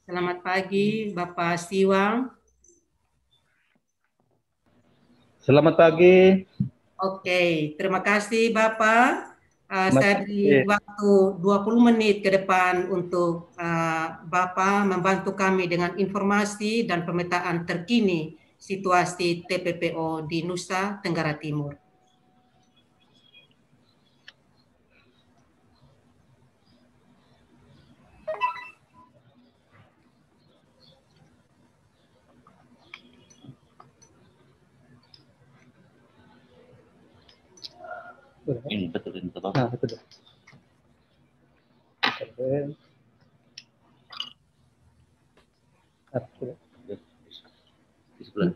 Selamat pagi, Bapak Siwang. Selamat pagi. Oke, terima kasih Bapak. Terima Saya beri kasih. waktu 20 menit ke depan untuk Bapak membantu kami dengan informasi dan pemetaan terkini situasi TPPO di Nusa Tenggara Timur. Ini betul. Nah, betul. Di sebelah.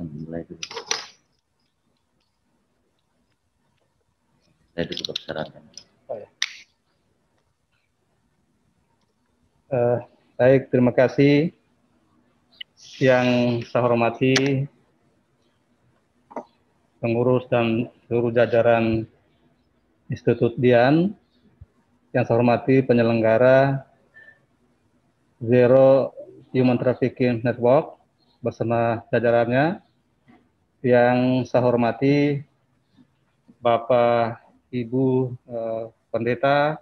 Mulai dulu. Saya dulu persyaratan. Baik, terima kasih. Yang saya hormati pengurus dan seluruh jajaran Institut Dian, yang saya hormati penyelenggara Zero Human Trafficking Network bersama jajarannya, yang saya hormati Bapak, Ibu, Pendeta,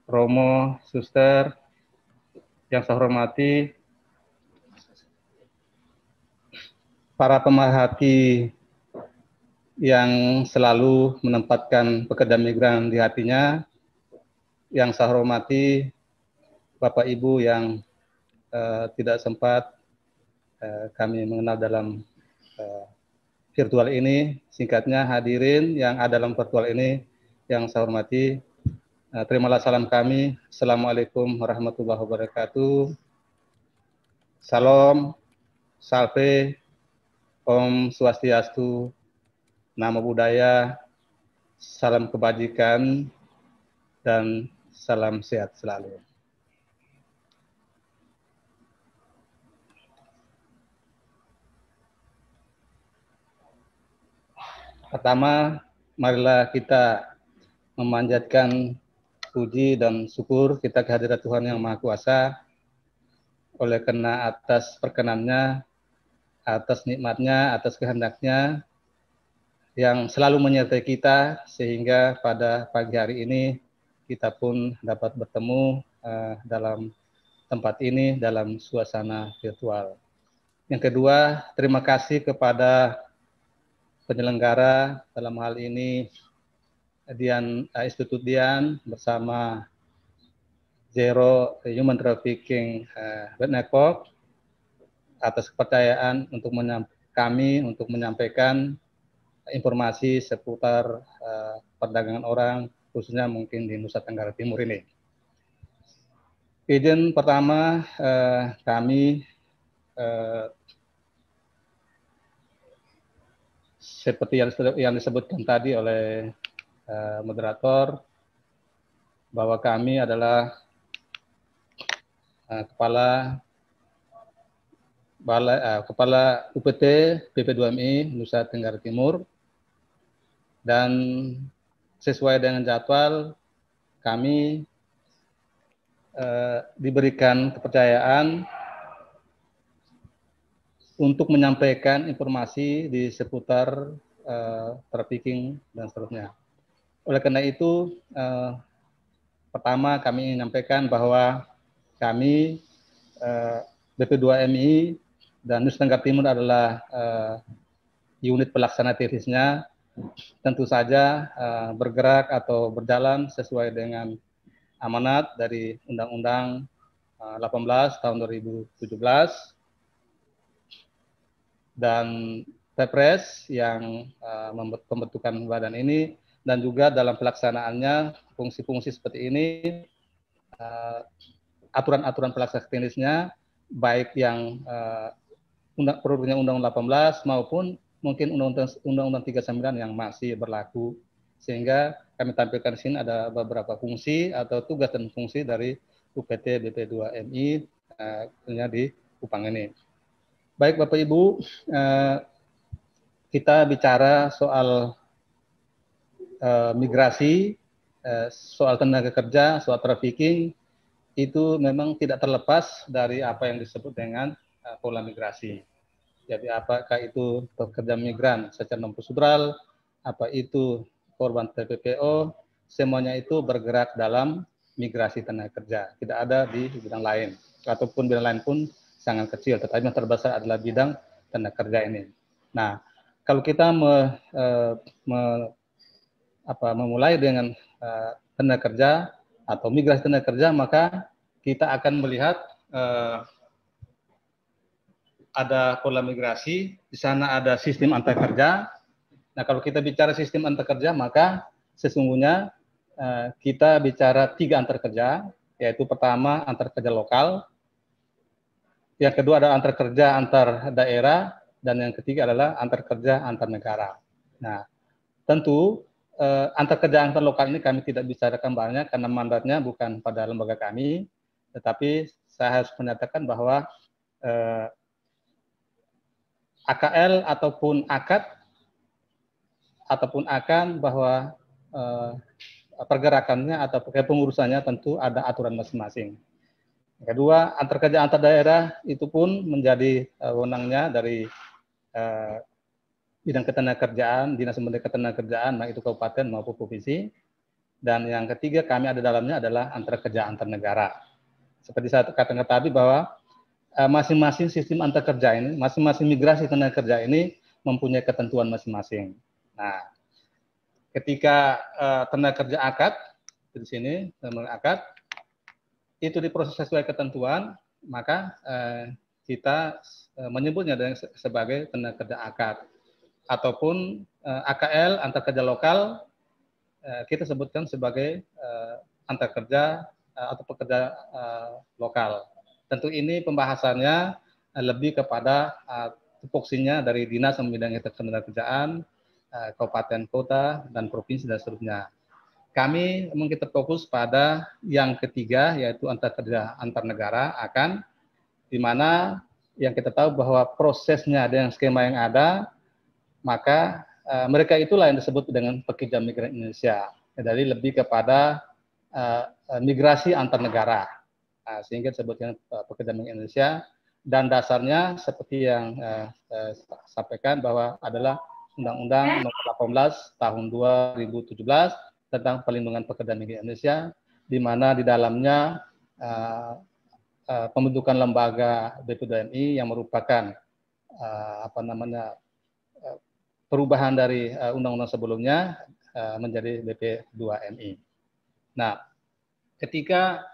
Romo, Suster, yang saya hormati para pemerhati yang selalu menempatkan pekerja migran di hatinya, yang saya hormati Bapak Ibu yang tidak sempat kami mengenal dalam virtual ini, singkatnya hadirin yang ada dalam virtual ini, yang saya hormati, terimalah salam kami. Assalamualaikum warahmatullahi wabarakatuh. Salam, salve, Om Swastiastu, Namo Buddhaya, salam kebajikan, dan salam sehat selalu. Pertama, marilah kita memanjatkan puji dan syukur kita kehadirat Tuhan Yang Maha Kuasa, oleh karena atas perkenannya, atas nikmatnya, atas kehendaknya, yang selalu menyertai kita, sehingga pada pagi hari ini kita pun dapat bertemu dalam tempat ini, dalam suasana virtual. Yang kedua, terima kasih kepada penyelenggara, dalam hal ini Institut Dian bersama Zero Human Trafficking Network atas kepercayaan untuk kami untuk menyampaikan informasi seputar perdagangan orang, khususnya mungkin di Nusa Tenggara Timur ini. Izin pertama, kami seperti yang disebutkan tadi oleh moderator, bahwa kami adalah Kepala UPT PP2MI Nusa Tenggara Timur, dan sesuai dengan jadwal kami diberikan kepercayaan untuk menyampaikan informasi di seputar trafficking dan seterusnya. Oleh karena itu, pertama kami menyampaikan bahwa kami BP2MI dan Nusa Tenggara Timur adalah unit pelaksana teknisnya, tentu saja bergerak atau berjalan sesuai dengan amanat dari Undang-Undang 18 tahun 2017 dan Perpres yang pembentukan badan ini, dan juga dalam pelaksanaannya fungsi-fungsi seperti ini, aturan-aturan pelaksana teknisnya, baik yang produknya Undang-Undang 18 maupun mungkin Undang-Undang 39 yang masih berlaku, sehingga kami tampilkan di sini ada beberapa fungsi atau tugas dan fungsi dari UPT BP2MI di Kupang ini. Baik Bapak Ibu, kita bicara soal migrasi, soal tenaga kerja, soal trafficking, itu memang tidak terlepas dari apa yang disebut dengan pola migrasi. Jadi apakah itu pekerja migran secara non prosedural, apa itu korban TPPO, semuanya itu bergerak dalam migrasi tenaga kerja. Tidak ada di bidang lain, ataupun bidang lain pun sangat kecil, tetapi yang terbesar adalah bidang tenaga kerja ini. Nah, kalau kita memulai dengan tenaga kerja atau migrasi tenaga kerja, maka kita akan melihat ada pola migrasi, di sana ada sistem antar kerja. Nah, kalau kita bicara sistem antar kerja, maka sesungguhnya kita bicara 3 antar kerja, yaitu pertama antar kerja lokal, yang kedua adalah antar kerja antar daerah, dan yang ketiga adalah antar kerja antar negara. Nah, tentu antar kerja antar lokal ini kami tidak bicarakan banyak karena mandatnya bukan pada lembaga kami, tetapi saya harus menyatakan bahwa AKL ataupun AKAD ataupun akan bahwa pergerakannya atau pengurusannya tentu ada aturan masing-masing. Kedua, antar kerja antar daerah itu pun menjadi wewenangnya dari bidang ketenagakerjaan, Dinas Menteri Ketenagakerjaan, baik itu kabupaten maupun provinsi. Dan yang ketiga kami ada dalamnya adalah antar kerja antar negara. Seperti saya katakan tadi bahwa masing-masing sistem antar kerja ini, masing-masing migrasi tenaga kerja ini mempunyai ketentuan masing-masing. Nah, ketika tenaga kerja akad di sini, tenaga akad itu diproses sesuai ketentuan, maka kita menyebutnya sebagai tenaga kerja akad, ataupun AKL antar kerja lokal kita sebutkan sebagai antar kerja atau pekerja lokal. Tentu ini pembahasannya lebih kepada tupoksinya dari dinas yang membidangi ketenagakerjaan, kabupaten, kota, dan provinsi dan seterusnya. Kami mungkin terfokus pada yang ketiga, yaitu antar kerja antar negara, akan di mana yang kita tahu bahwa prosesnya dengan skema yang ada, maka mereka itulah yang disebut dengan pekerja migran Indonesia. Jadi lebih kepada migrasi antar negara. Sehingga disebutkan pekerja migran Indonesia, dan dasarnya seperti yang sampaikan bahwa adalah Undang-Undang Nomor 18 Tahun 2017 tentang Perlindungan Pekerja Migran Indonesia, di mana di dalamnya pembentukan lembaga BP2MI yang merupakan perubahan dari undang-undang sebelumnya menjadi BP2MI. Nah, ketika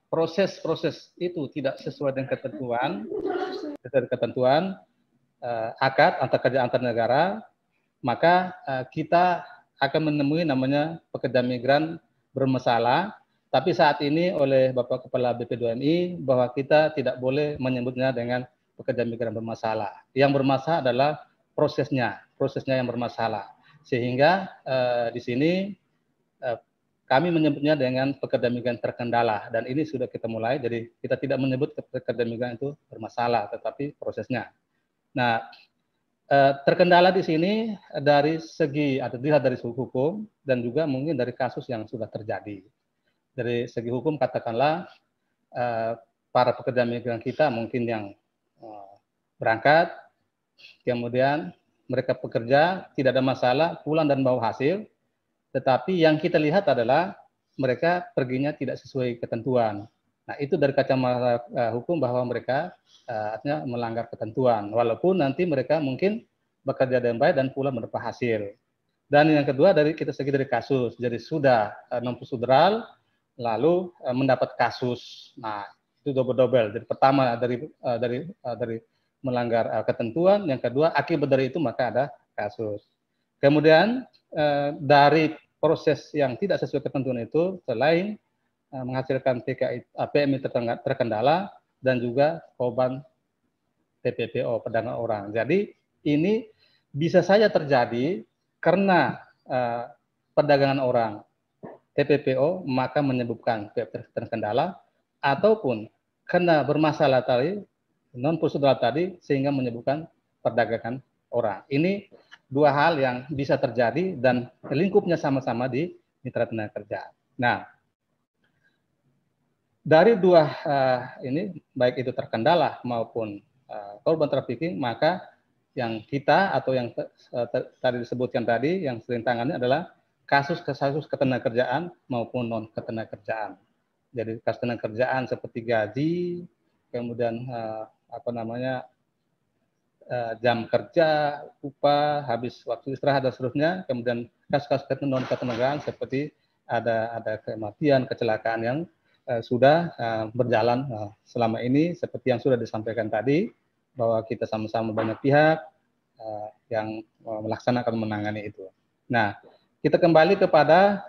proses-proses itu tidak sesuai dengan ketentuan akad antar kerja antar negara, maka kita akan menemui namanya pekerja migran bermasalah. Tapi saat ini oleh Bapak Kepala BP2MI bahwa kita tidak boleh menyebutnya dengan pekerja migran bermasalah. Yang bermasalah adalah prosesnya yang bermasalah. Sehingga di sini kami menyebutnya dengan pekerja migran terkendala, dan ini sudah kita mulai. Jadi kita tidak menyebut pekerja migran itu bermasalah, tetapi prosesnya. Nah, terkendala di sini dari segi atau dilihat dari segi hukum dan juga mungkin dari kasus yang sudah terjadi. Dari segi hukum katakanlah para pekerja migran kita mungkin yang berangkat, kemudian mereka bekerja tidak ada masalah, pulang dan bawa hasil. Tetapi yang kita lihat adalah mereka perginya tidak sesuai ketentuan. Nah, itu dari kacamata hukum bahwa mereka artinya melanggar ketentuan, walaupun nanti mereka mungkin bekerja dengan baik dan pulang mendapat hasil. Dan yang kedua dari kita segi dari kasus, jadi sudah non prosedural lalu mendapat kasus. Nah, itu double. Jadi pertama dari melanggar ketentuan, yang kedua akibat dari itu maka ada kasus. Kemudian dari proses yang tidak sesuai ketentuan itu, selain menghasilkan PMI terkendala dan juga korban TPPO, perdagangan orang. Jadi ini bisa saja terjadi karena perdagangan orang TPPO maka menyebabkan terkendala, ataupun karena bermasalah tadi non prosedural tadi sehingga menyebabkan perdagangan orang. Ini dua hal yang bisa terjadi dan lingkupnya sama-sama di mitra tenaga kerja. Nah, dari dua ini, baik itu terkendala maupun korban trafficking, maka yang kita atau yang tadi disebutkan tadi, yang sering tangani adalah kasus-kasus ketenagakerjaan maupun non ketenagakerjaan. Jadi kasus ketenagakerjaan seperti gaji, kemudian jam kerja, upah, habis waktu istirahat dan seterusnya. Kemudian kasus-kasus non ketenagaan seperti ada kematian, kecelakaan yang sudah berjalan selama ini, seperti yang sudah disampaikan tadi, bahwa kita sama-sama banyak pihak yang melaksanakan menangani itu. Nah, kita kembali kepada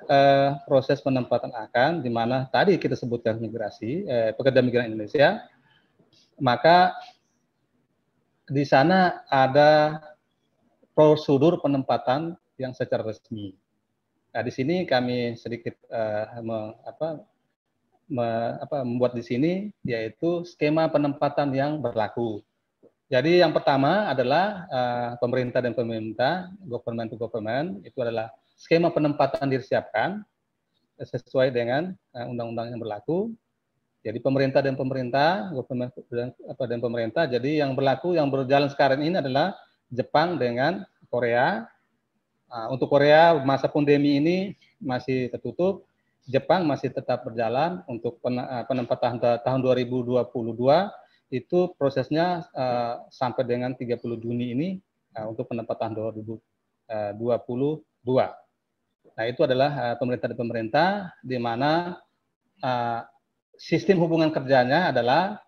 proses penempatan akan, di mana tadi kita sebutkan migrasi, pekerja migran Indonesia, maka di sana ada prosedur penempatan yang secara resmi. Nah, di sini kami sedikit membuat di sini, yaitu skema penempatan yang berlaku. Jadi yang pertama adalah pemerintah dan pemerintah, government to government, itu adalah skema penempatan disiapkan sesuai dengan undang-undang yang berlaku. Jadi pemerintah dan pemerintah, government dan pemerintah. Jadi yang berlaku, yang berjalan sekarang ini adalah Jepang dengan Korea. Untuk Korea masa pandemi ini masih tertutup. Jepang masih tetap berjalan. Untuk penempatan tahun 2022 itu prosesnya sampai dengan 30 Juni ini untuk penempatan 2022. Nah, itu adalah pemerintah dan pemerintah, di mana sistem hubungan kerjanya adalah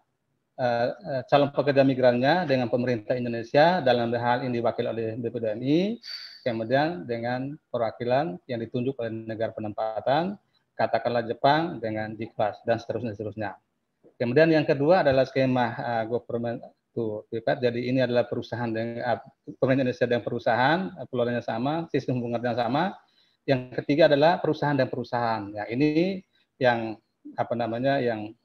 calon pekerja migrannya dengan pemerintah Indonesia, dalam hal ini diwakili oleh BPDMI, kemudian dengan perwakilan yang ditunjuk oleh negara penempatan, katakanlah Jepang dengan Jikvas, dan seterusnya. Kemudian yang kedua adalah skema government to private. Jadi ini adalah perusahaan dengan pemerintah Indonesia dengan perusahaan, peluangnya sama, sistem hubungannya sama. Yang ketiga adalah perusahaan dan perusahaan. Ya, ini yang yang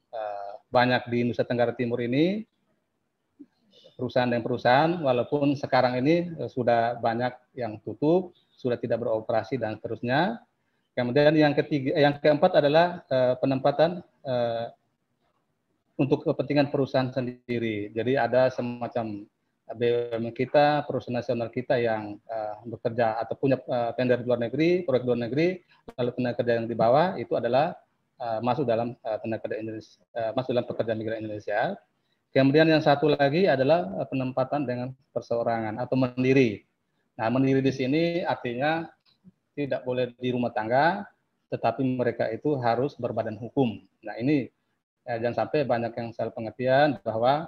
banyak di Nusa Tenggara Timur ini, perusahaan dan perusahaan, walaupun sekarang ini sudah banyak yang tutup, sudah tidak beroperasi dan seterusnya. Kemudian yang keempat adalah penempatan untuk kepentingan perusahaan sendiri. Jadi ada semacam BUMN kita, perusahaan nasional kita yang bekerja atau punya tender di luar negeri, proyek luar negeri, lalu tenaga kerja yang di bawah itu adalah masuk dalam tenaga kerja Indonesia, masuk dalam pekerja migran Indonesia. Kemudian yang satu lagi adalah penempatan dengan perseorangan atau mandiri. Nah, mandiri di sini artinya tidak boleh di rumah tangga, tetapi mereka itu harus berbadan hukum. Nah, ini jangan sampai banyak yang salah pengertian bahwa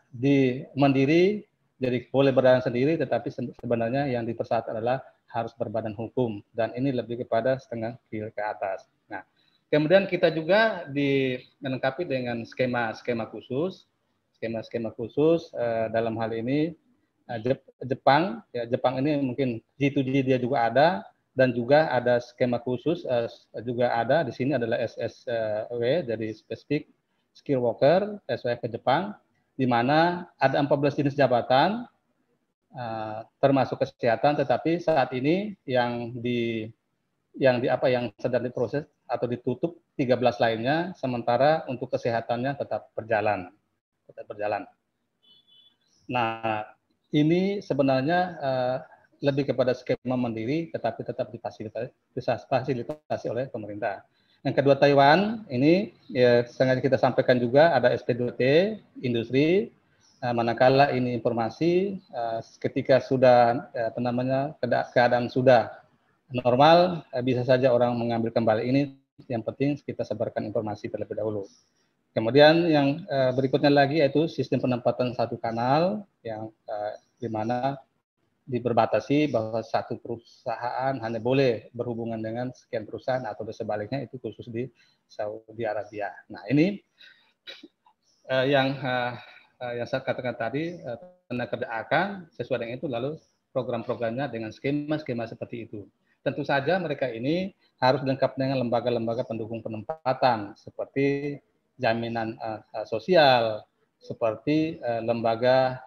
di mandiri jadi boleh berjalan sendiri, tetapi sebenarnya yang dipersyaratkan adalah harus berbadan hukum, dan ini lebih kepada setengah kilo ke atas. Nah, kemudian kita juga dilengkapi dengan skema khusus, dalam hal ini Jepang ini mungkin G2G dia juga ada, dan juga ada skema khusus juga ada di sini adalah SSW, jadi Specific Skill Worker SW ke Jepang, di mana ada 14 jenis jabatan termasuk kesehatan, tetapi saat ini yang sedang diproses atau ditutup 13 lainnya, sementara untuk kesehatannya tetap berjalan. Nah, ini sebenarnya lebih kepada skema mandiri, tetapi tetap difasilitasi oleh pemerintah. Yang kedua, Taiwan, ini sengaja kita sampaikan juga ada SP2T, industri, manakala ini informasi ketika sudah keadaan sudah normal, bisa saja orang mengambil kembali ini, yang penting kita sebarkan informasi terlebih dahulu. Kemudian yang berikutnya lagi yaitu sistem penempatan satu kanal, yang di mana diberbatasi bahwa satu perusahaan hanya boleh berhubungan dengan sekian perusahaan, atau sebaliknya itu khusus di Saudi Arabia. Nah, ini yang saya katakan tadi, tenaga kerja akan sesuai dengan itu, lalu program-programnya dengan skema seperti itu. Tentu saja mereka ini harus lengkap dengan lembaga-lembaga pendukung penempatan seperti jaminan sosial, seperti lembaga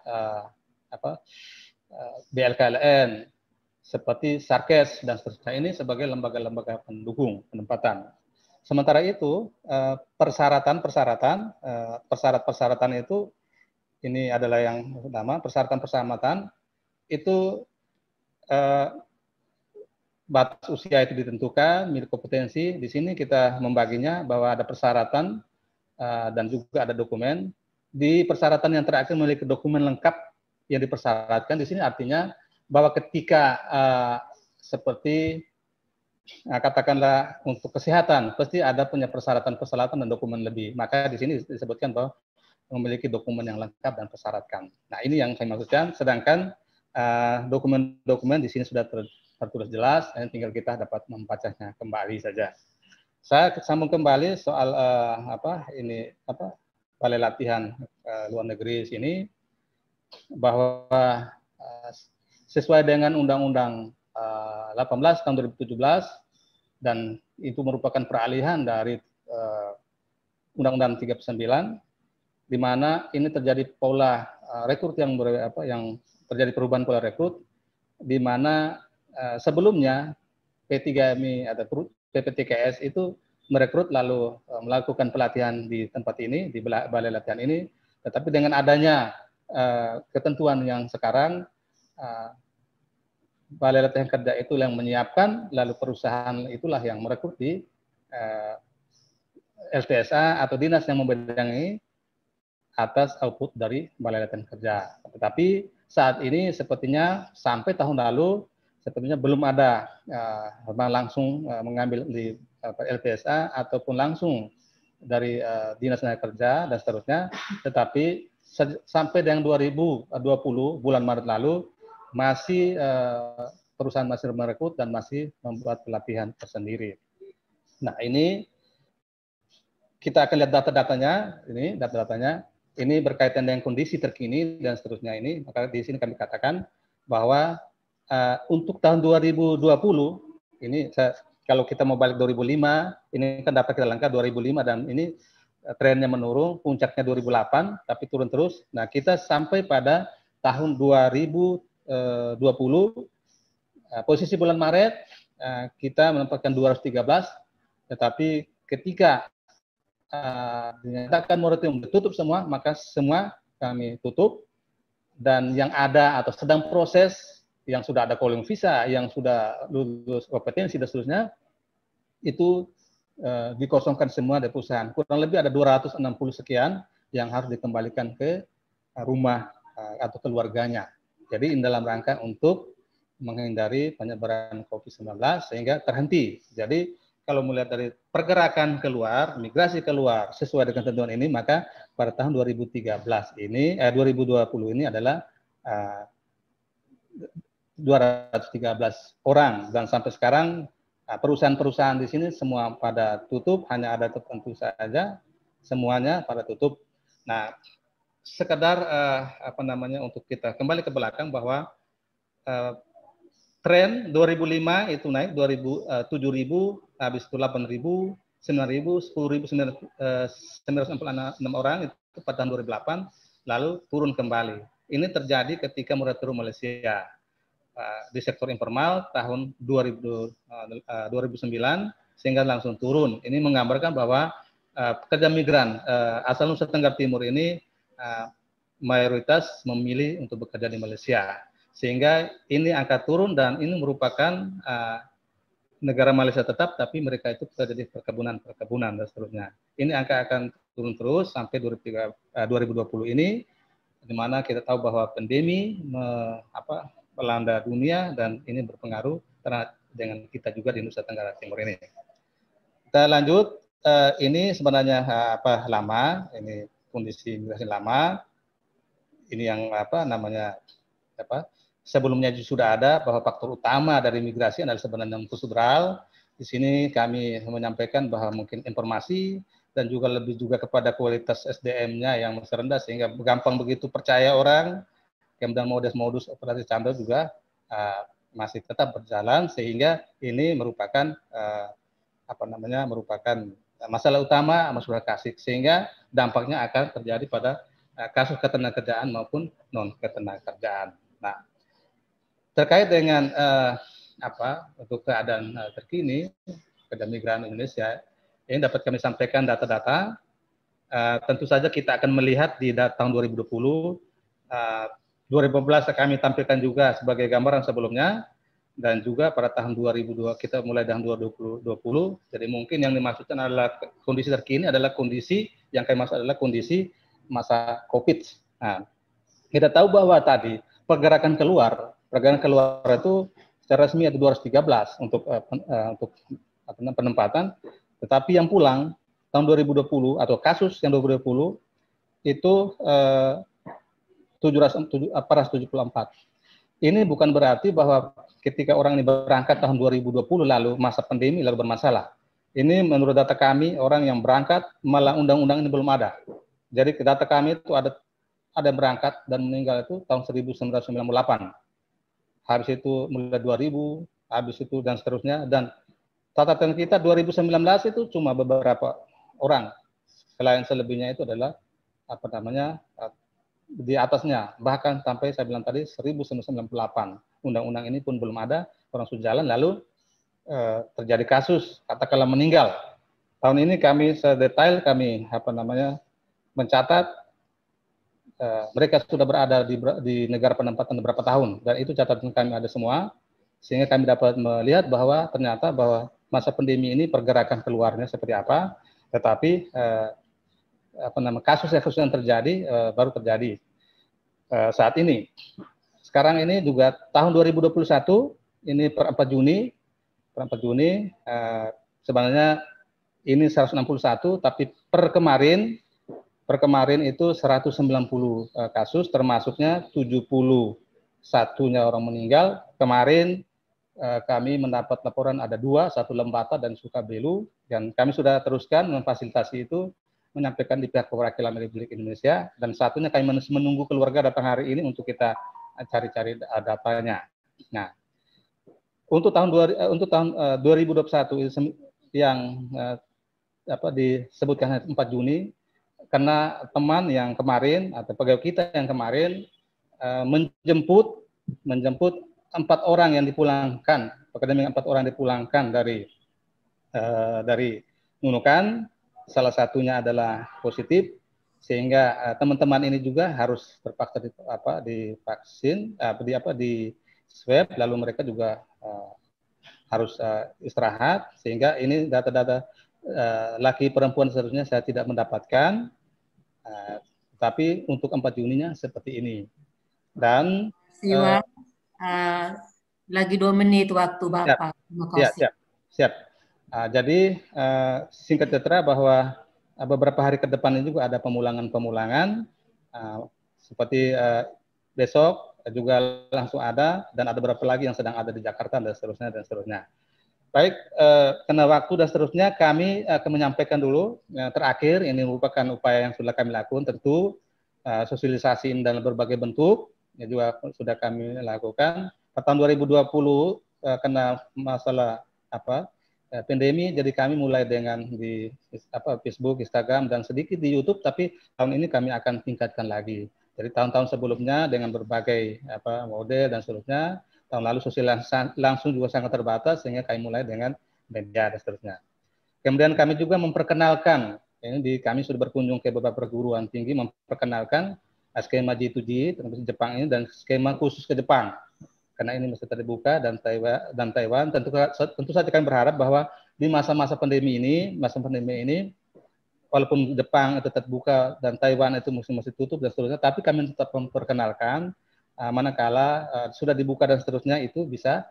BLKLN, seperti Sarkes dan seterusnya ini sebagai lembaga-lembaga pendukung penempatan. Sementara itu persyaratan itu ini adalah yang utama, persyaratan persamatan itu batas usia itu ditentukan, milik kompetensi. Di sini kita membaginya bahwa ada persyaratan dan juga ada dokumen. Di persyaratan yang terakhir memiliki dokumen lengkap yang dipersyaratkan. Di sini artinya bahwa ketika seperti katakanlah untuk kesehatan pasti ada punya persyaratan dan dokumen lebih. Maka di sini disebutkan bahwa memiliki dokumen yang lengkap dan persyaratkan. Nah, ini yang saya maksudkan. Sedangkan dokumen-dokumen di sini sudah tertulis jelas, tinggal kita dapat membacanya kembali saja. Saya sambung kembali soal balai latihan luar negeri sini, bahwa sesuai dengan Undang-Undang 18 tahun 2017 dan itu merupakan peralihan dari Undang-Undang 39, di mana ini terjadi pola rekrut yang terjadi perubahan pola rekrut, di mana sebelumnya P3MI atau PPTKS itu merekrut lalu melakukan pelatihan di tempat ini, di balai latihan ini, tetapi dengan adanya ketentuan yang sekarang, balai latihan kerja itu yang menyiapkan, lalu perusahaan itulah yang merekrut di LTSA atau dinas yang membidangi atas output dari balai latihan kerja. Tetapi saat ini sepertinya sampai tahun lalu sepertinya belum ada langsung mengambil di LTSA ataupun langsung dari dinas tenaga kerja dan seterusnya. Tetapi sampai dengan 2020 bulan Maret lalu masih perusahaan masih merekrut dan masih membuat pelatihan tersendiri. Nah, ini kita akan lihat data-datanya. Ini berkaitan dengan kondisi terkini dan seterusnya ini. Maka di sini kami katakan bahwa untuk tahun 2020 ini kalau kita mau balik 2005, ini kan data kita lengkap 2005 dan ini trennya menurun, puncaknya 2008 tapi turun terus. Nah, kita sampai pada tahun 2020 posisi bulan Maret kita menempatkan 213, tetapi ketika dinyatakan moratorium ditutup semua, maka semua kami tutup, dan yang ada atau sedang proses yang sudah ada calling visa, yang sudah lulus kompetensi dan seterusnya itu dikosongkan semua dari perusahaan. Kurang lebih ada 260 sekian yang harus dikembalikan ke rumah atau keluarganya. Jadi ini dalam rangka untuk menghindari penyebaran COVID-19 sehingga terhenti. Jadi kalau melihat dari pergerakan keluar, migrasi keluar sesuai dengan ketentuan ini, maka pada tahun 2020 ini adalah 213 orang, dan sampai sekarang perusahaan-perusahaan di sini semua pada tutup, hanya ada tertentu saja, semuanya pada tutup. Nah, sekedar untuk kita kembali ke belakang bahwa tren 2005 itu naik 7.000, habis itu 8.000, 9.000, 10.946 orang itu pada tahun 2008, lalu turun kembali. Ini terjadi ketika moratorium Malaysia di sektor informal tahun 2009 sehingga langsung turun. Ini menggambarkan bahwa pekerja migran asal Nusa Tenggara Timur ini mayoritas memilih untuk bekerja di Malaysia. Sehingga ini angka turun dan ini merupakan negara Malaysia tetap, tapi mereka itu bekerja di perkebunan dan seterusnya. Ini angka akan turun terus sampai 2020 ini, di mana kita tahu bahwa pandemi melanda dunia dan ini berpengaruh dengan kita juga di Nusa Tenggara Timur ini. Kita lanjut, ini sebenarnya lama, ini kondisi migrasi lama, ini yang sebelumnya sudah ada bahwa faktor utama dari migrasi adalah sebenarnya prosedural. Di sini kami menyampaikan bahwa mungkin informasi dan juga lebih kepada kualitas SDM-nya yang masih rendah sehingga gampang begitu percaya orang. Kemudian modus-modus operasi cambel juga masih tetap berjalan sehingga ini merupakan masalah utama masyarakat kasih, sehingga dampaknya akan terjadi pada kasus ketenagakerjaan maupun non ketenagakerjaan. Nah, terkait dengan untuk keadaan terkini keadaan migran Indonesia, ini dapat kami sampaikan data-data. Tentu saja kita akan melihat di tahun 2020, 2015 kami tampilkan juga sebagai gambaran sebelumnya, dan juga pada tahun 2002 kita mulai tahun 2020. Jadi mungkin yang dimaksudkan adalah kondisi terkini adalah kondisi yang kami maksud adalah kondisi masa COVID. Nah, kita tahu bahwa tadi pergerakan keluar itu secara resmi ada 213 untuk penempatan, tetapi yang pulang tahun 2020 atau kasus yang 2020 itu 474. Ini bukan berarti bahwa ketika orang ini berangkat tahun 2020 lalu masa pandemi lalu bermasalah. Ini menurut data kami orang yang berangkat malah undang-undang ini belum ada. Jadi data kami itu ada yang berangkat dan meninggal itu tahun 1998. Habis itu mulai 2000, habis itu dan seterusnya, dan catatan kita 2019 itu cuma beberapa orang. Selain selebihnya itu adalah di atasnya, bahkan sampai saya bilang tadi 1998. Undang-undang ini pun belum ada, orang sudah jalan lalu terjadi kasus katakanlah meninggal. Tahun ini kami sedetail kami mencatat mereka sudah berada di negara penempatan beberapa tahun, dan itu catatan kami ada semua, sehingga kami dapat melihat bahwa ternyata bahwa masa pandemi ini pergerakan keluarnya seperti apa, tetapi kasus yang terjadi baru terjadi saat ini. Sekarang ini juga tahun 2021 ini per 4 Juni sebenarnya ini 161, tapi per kemarin itu 190 kasus, termasuknya 71-nya orang meninggal. Kemarin kami mendapat laporan ada 2, satu Lembata dan Sukabelu, dan kami sudah teruskan memfasilitasi itu, menyampaikan di pihak perwakilan Republik Indonesia, dan satunya kami menunggu keluarga datang hari ini untuk kita cari-cari datanya. Nah, untuk tahun 2021 yang disebutkan 4 Juni, karena teman yang kemarin atau pegawai kita yang kemarin menjemput 4 orang yang dipulangkan, akademik 4 orang dipulangkan dari Nunukan, salah satunya adalah positif, sehingga teman-teman ini juga harus terpaksa divaksin, di swab, lalu mereka juga harus istirahat, sehingga ini data-data laki perempuan seterusnya saya tidak mendapatkan. Tapi untuk 4 Juninya seperti ini. Dan lagi 2 menit waktu Bapak. Terima kasih. Siap. Jadi singkat cerita bahwa beberapa hari ke depan ini juga ada pemulangan seperti besok juga langsung ada, dan ada beberapa lagi yang sedang ada di Jakarta dan seterusnya. Baik, karena waktu dan seterusnya kami akan menyampaikan dulu terakhir, ini merupakan upaya yang sudah kami lakukan, tentu sosialisasi dalam berbagai bentuk ya juga sudah kami lakukan. Pada tahun 2020 karena masalah pandemi, jadi kami mulai dengan di Facebook, Instagram, dan sedikit di YouTube, tapi tahun ini kami akan tingkatkan lagi. Jadi tahun-tahun sebelumnya dengan berbagai model dan seterusnya. Tahun lalu sosialisasi langsung juga sangat terbatas, sehingga kami mulai dengan media dan seterusnya. Kemudian kami juga memperkenalkan, kami sudah berkunjung ke beberapa perguruan tinggi, memperkenalkan skema G2G termasuk Jepang ini, dan skema khusus ke Jepang, karena ini masih terbuka, dan Taiwan. Tentu saja kami berharap bahwa di masa pandemi ini, walaupun Jepang itu terbuka dan Taiwan itu masih tutup dan seterusnya, tapi kami tetap memperkenalkan. Manakala sudah dibuka dan seterusnya, itu bisa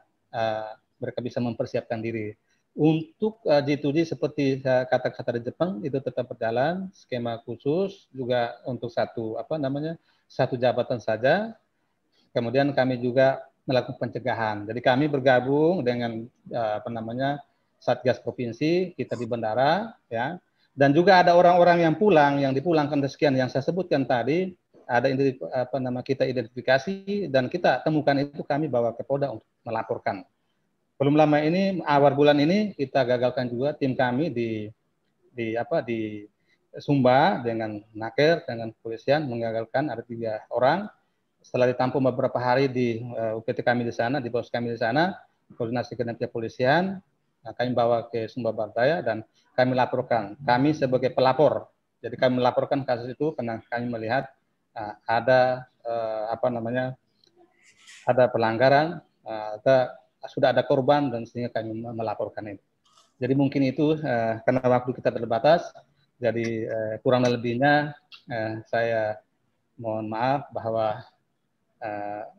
mereka bisa mempersiapkan diri. Untuk G2G seperti kata-kata di Jepang itu tetap berjalan, skema khusus juga untuk satu jabatan saja. Kemudian kami juga melakukan pencegahan. Jadi kami bergabung dengan Satgas Provinsi kita di bandara, ya. Dan juga ada orang-orang yang dipulangkan sekian yang saya sebutkan tadi. Ada kita identifikasi dan kita temukan, itu kami bawa ke Polda untuk melaporkan. Belum lama ini, awal bulan ini kita gagalkan juga tim kami di Sumba dengan Naker dengan kepolisian, menggagalkan ada 3 orang setelah ditampung beberapa hari di UPT kami di sana, di pos kami di sana, koordinasi dengan pihak kepolisian, kami bawa ke Sumba Barat Daya dan kami laporkan. Kami sebagai pelapor, jadi kami melaporkan kasus itu karena kami melihat ada ada pelanggaran, sudah ada korban dan sehingga kami melaporkan itu. Jadi mungkin itu karena waktu kita terbatas, jadi kurang lebihnya saya mohon maaf bahwa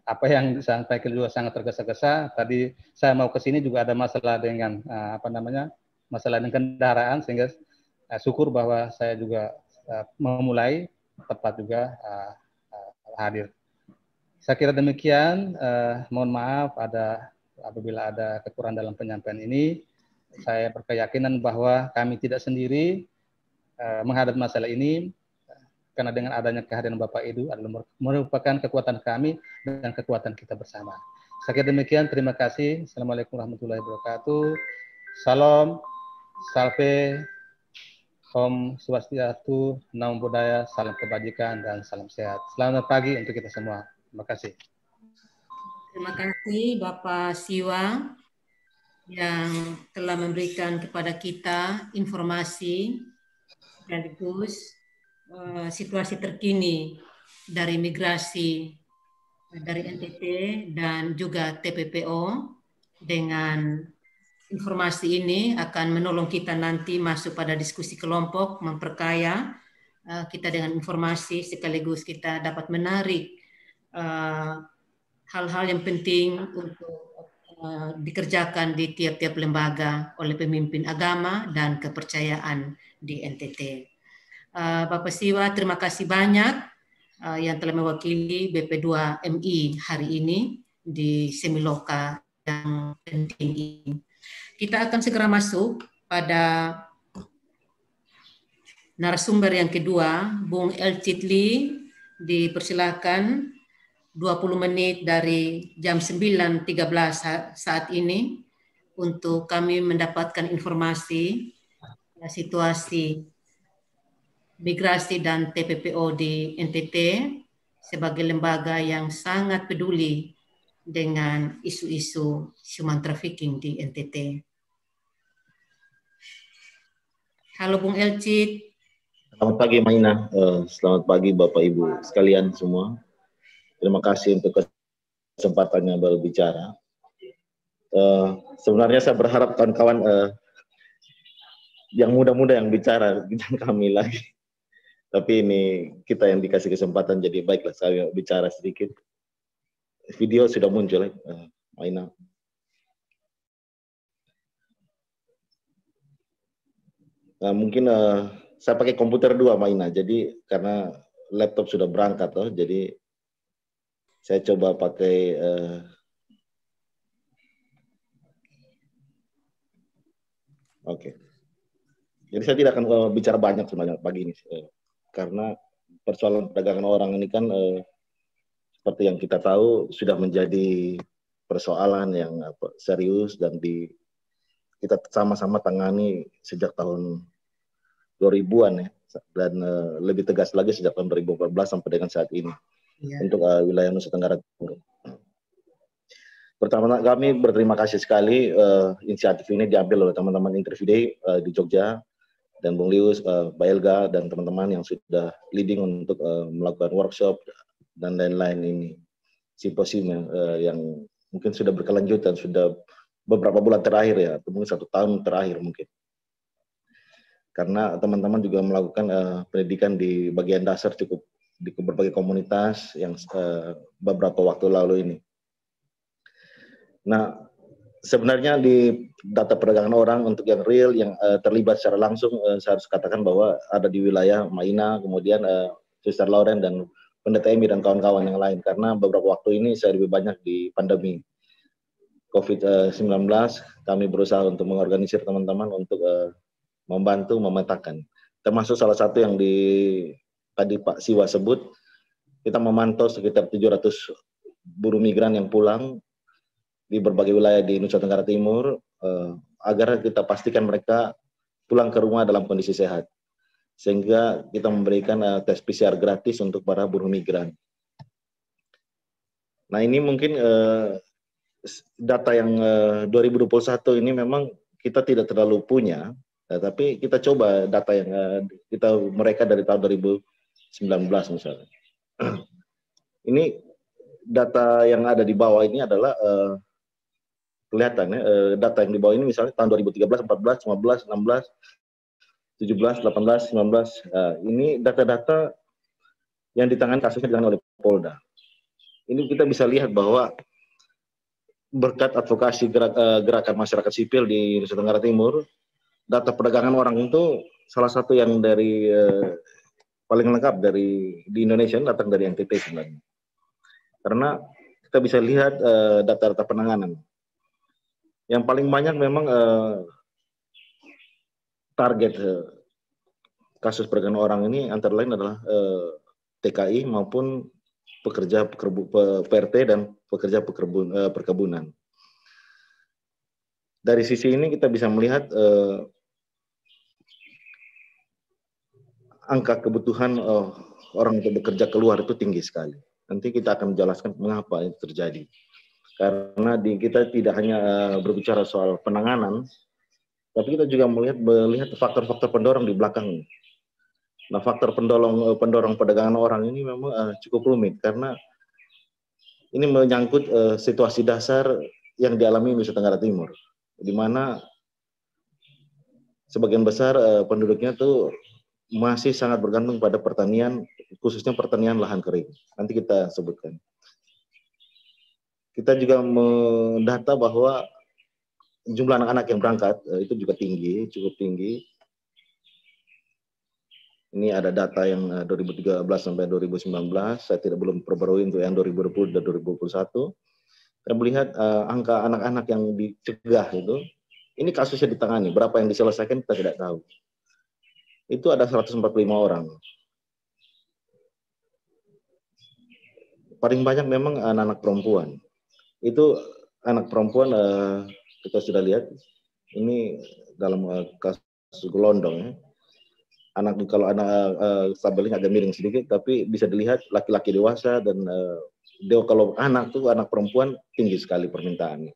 apa yang disampaikan juga sangat tergesa-gesa. Tadi saya mau ke sini juga ada masalah dengan masalah dengan kendaraan, sehingga syukur bahwa saya juga memulai tepat juga hadir. Saya kira demikian. Mohon maaf apabila ada kekurangan dalam penyampaian ini. Saya berkeyakinan bahwa kami tidak sendiri menghadapi masalah ini, karena dengan adanya kehadiran Bapak Edu adalah merupakan kekuatan kami dan kekuatan kita bersama. Saya kira demikian, terima kasih. Assalamualaikum warahmatullahi wabarakatuh. Salam, salve, Om Swastiastu, Namo Buddhaya, salam kebajikan dan salam sehat. Selamat pagi untuk kita semua. Terima kasih. Terima kasih Bapak Siwa yang telah memberikan kepada kita informasi sekaligus situasi terkini dari migrasi dari NTT dan juga TPPO. Dengan informasi ini akan menolong kita nanti masuk pada diskusi kelompok, memperkaya kita dengan informasi, sekaligus kita dapat menarik hal-hal yang penting untuk dikerjakan di tiap-tiap lembaga oleh pemimpin agama dan kepercayaan di NTT. Bapak Siwa, terima kasih banyak yang telah mewakili BP2MI hari ini di Semiloka yang penting ini. Kita akan segera masuk pada narasumber yang kedua, Bung El Citli, dipersilakan 20 menit dari jam 9.13 saat ini untuk kami mendapatkan informasi situasi migrasi dan TPPO di NTT sebagai lembaga yang sangat peduli dengan isu-isu human trafficking di NTT. Halo Bung Elcit. Selamat pagi Maina, selamat pagi Bapak Ibu sekalian semua. Terima kasih untuk kesempatannya berbicara. Sebenarnya saya berharap kawan-kawan yang muda-muda yang bicara, bukan kami lagi. Tapi ini kita yang dikasih kesempatan, jadi baiklah saya bicara sedikit. Video sudah muncul, Maina. Nah, mungkin saya pakai komputer dua Maina, jadi karena laptop sudah berangkat loh, jadi saya coba pakai oke. Jadi saya tidak akan bicara banyak sebenarnya pagi ini, karena persoalan perdagangan orang ini kan seperti yang kita tahu sudah menjadi persoalan yang serius dan kita sama-sama tangani sejak tahun 2000-an ya, dan lebih tegas lagi sejak tahun 2014 sampai dengan saat ini untuk wilayah Nusa Tenggara Timur. Pertama kami berterima kasih sekali inisiatif ini diambil oleh teman-teman Interview Day di Jogja, dan Bung Lius, Mbak Elga, dan teman-teman yang sudah leading untuk melakukan workshop dan lain-lain ini. Simposium yang mungkin sudah berkelanjutan, sudah beberapa bulan terakhir ya, atau mungkin 1 tahun terakhir mungkin. Karena teman-teman juga melakukan pendidikan di bagian dasar cukup di berbagai komunitas yang beberapa waktu lalu ini. Nah, sebenarnya di data perdagangan orang untuk yang real, yang terlibat secara langsung, saya harus katakan bahwa ada di wilayah Maina, kemudian Sister Lauren dan Pendeta Emi dan kawan-kawan yang lain. Karena beberapa waktu ini saya lebih banyak di pandemi COVID-19, kami berusaha untuk mengorganisir teman-teman untuk membantu memetakan. Termasuk salah satu yang tadi Pak Siwa sebut, kita memantau sekitar 700 buruh migran yang pulang di berbagai wilayah di Nusa Tenggara Timur, agar kita pastikan mereka pulang ke rumah dalam kondisi sehat. Sehingga kita memberikan tes PCR gratis untuk para buruh migran. Nah ini mungkin data yang 2021 ini memang kita tidak terlalu punya, tapi kita coba data yang mereka dari tahun 2019 misalnya. Ini data yang ada di bawah ini adalah kelihatan ya, data yang di bawah ini misalnya tahun 2013, 14, 15, 16, 17, 18, 19. Ini data-data yang ditangani kasusnya ditangani oleh Polda. Ini kita bisa lihat bahwa berkat advokasi gerakan masyarakat sipil di Nusa Tenggara Timur, data perdagangan orang itu salah satu yang dari paling lengkap di Indonesia datang dari NTT sebenarnya. Karena kita bisa lihat data-data penanganan. Yang paling banyak memang target kasus perdagangan orang ini antara lain adalah TKI maupun pekerja PRT dan pekerja perkebunan. Dari sisi ini kita bisa melihat angka kebutuhan orang untuk bekerja keluar itu tinggi sekali. Nanti kita akan menjelaskan mengapa itu terjadi. Karena kita tidak hanya berbicara soal penanganan, tapi kita juga melihat faktor-faktor pendorong di belakang. Nah, faktor pendorong perdagangan orang ini memang cukup rumit karena ini menyangkut situasi dasar yang dialami Nusa Tenggara Timur, di mana sebagian besar penduduknya tuh masih sangat bergantung pada pertanian, khususnya pertanian lahan kering. Nanti kita sebutkan. Kita juga mendata bahwa jumlah anak-anak yang berangkat itu juga tinggi, cukup tinggi. Ini ada data yang 2013 sampai 2019, saya belum perbarui untuk yang 2020 dan 2021. Kita melihat angka anak-anak yang dicegah itu, ini kasusnya ditangani, berapa yang diselesaikan kita tidak tahu. Itu ada 145 orang. Paling banyak memang anak-anak perempuan. Itu anak perempuan kita sudah lihat, ini dalam kasus gelondong ya. Kalau anak tabelnya agak miring sedikit, tapi bisa dilihat laki-laki dewasa dan kalau anak perempuan tinggi sekali permintaannya.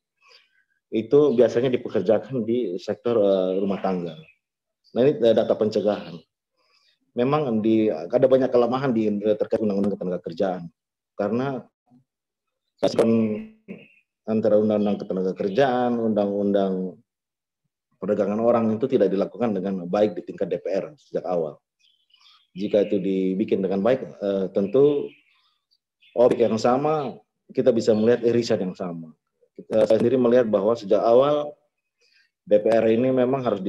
Itu biasanya dipekerjakan di sektor rumah tangga. Nah ini data pencegahan. Memang ada banyak kelemahan terkait undang-undang ketenagakerjaan karena antara undang-undang ketenagakerjaan, undang-undang perdagangan orang itu tidak dilakukan dengan baik di tingkat DPR sejak awal. Jika itu dibikin dengan baik, tentu objek yang sama, kita bisa melihat irisan yang sama. Saya sendiri melihat bahwa sejak awal DPR ini memang harus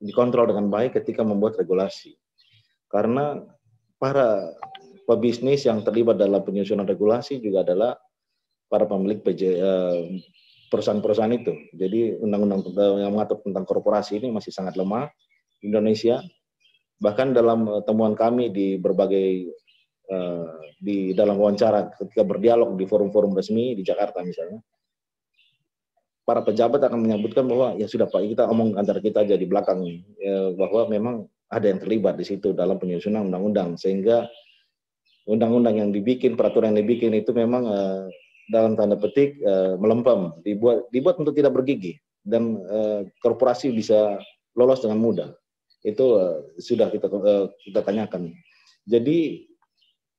dikontrol dengan baik ketika membuat regulasi. Karena para pebisnis yang terlibat dalam penyusunan regulasi juga adalah para pemilik perusahaan-perusahaan itu. Jadi undang-undang yang mengatur tentang korporasi ini masih sangat lemah di Indonesia. Bahkan dalam temuan kami di berbagai di dalam wawancara ketika berdialog di forum-forum resmi di Jakarta misalnya, para pejabat akan menyebutkan bahwa ya sudah Pak, kita omong antara kita aja di belakang bahwa memang ada yang terlibat di situ dalam penyusunan undang-undang, sehingga undang-undang yang dibikin, peraturan yang dibikin itu memang dalam tanda petik melempem, dibuat untuk tidak bergigi dan korporasi bisa lolos dengan mudah. Itu sudah kita tanyakan. Jadi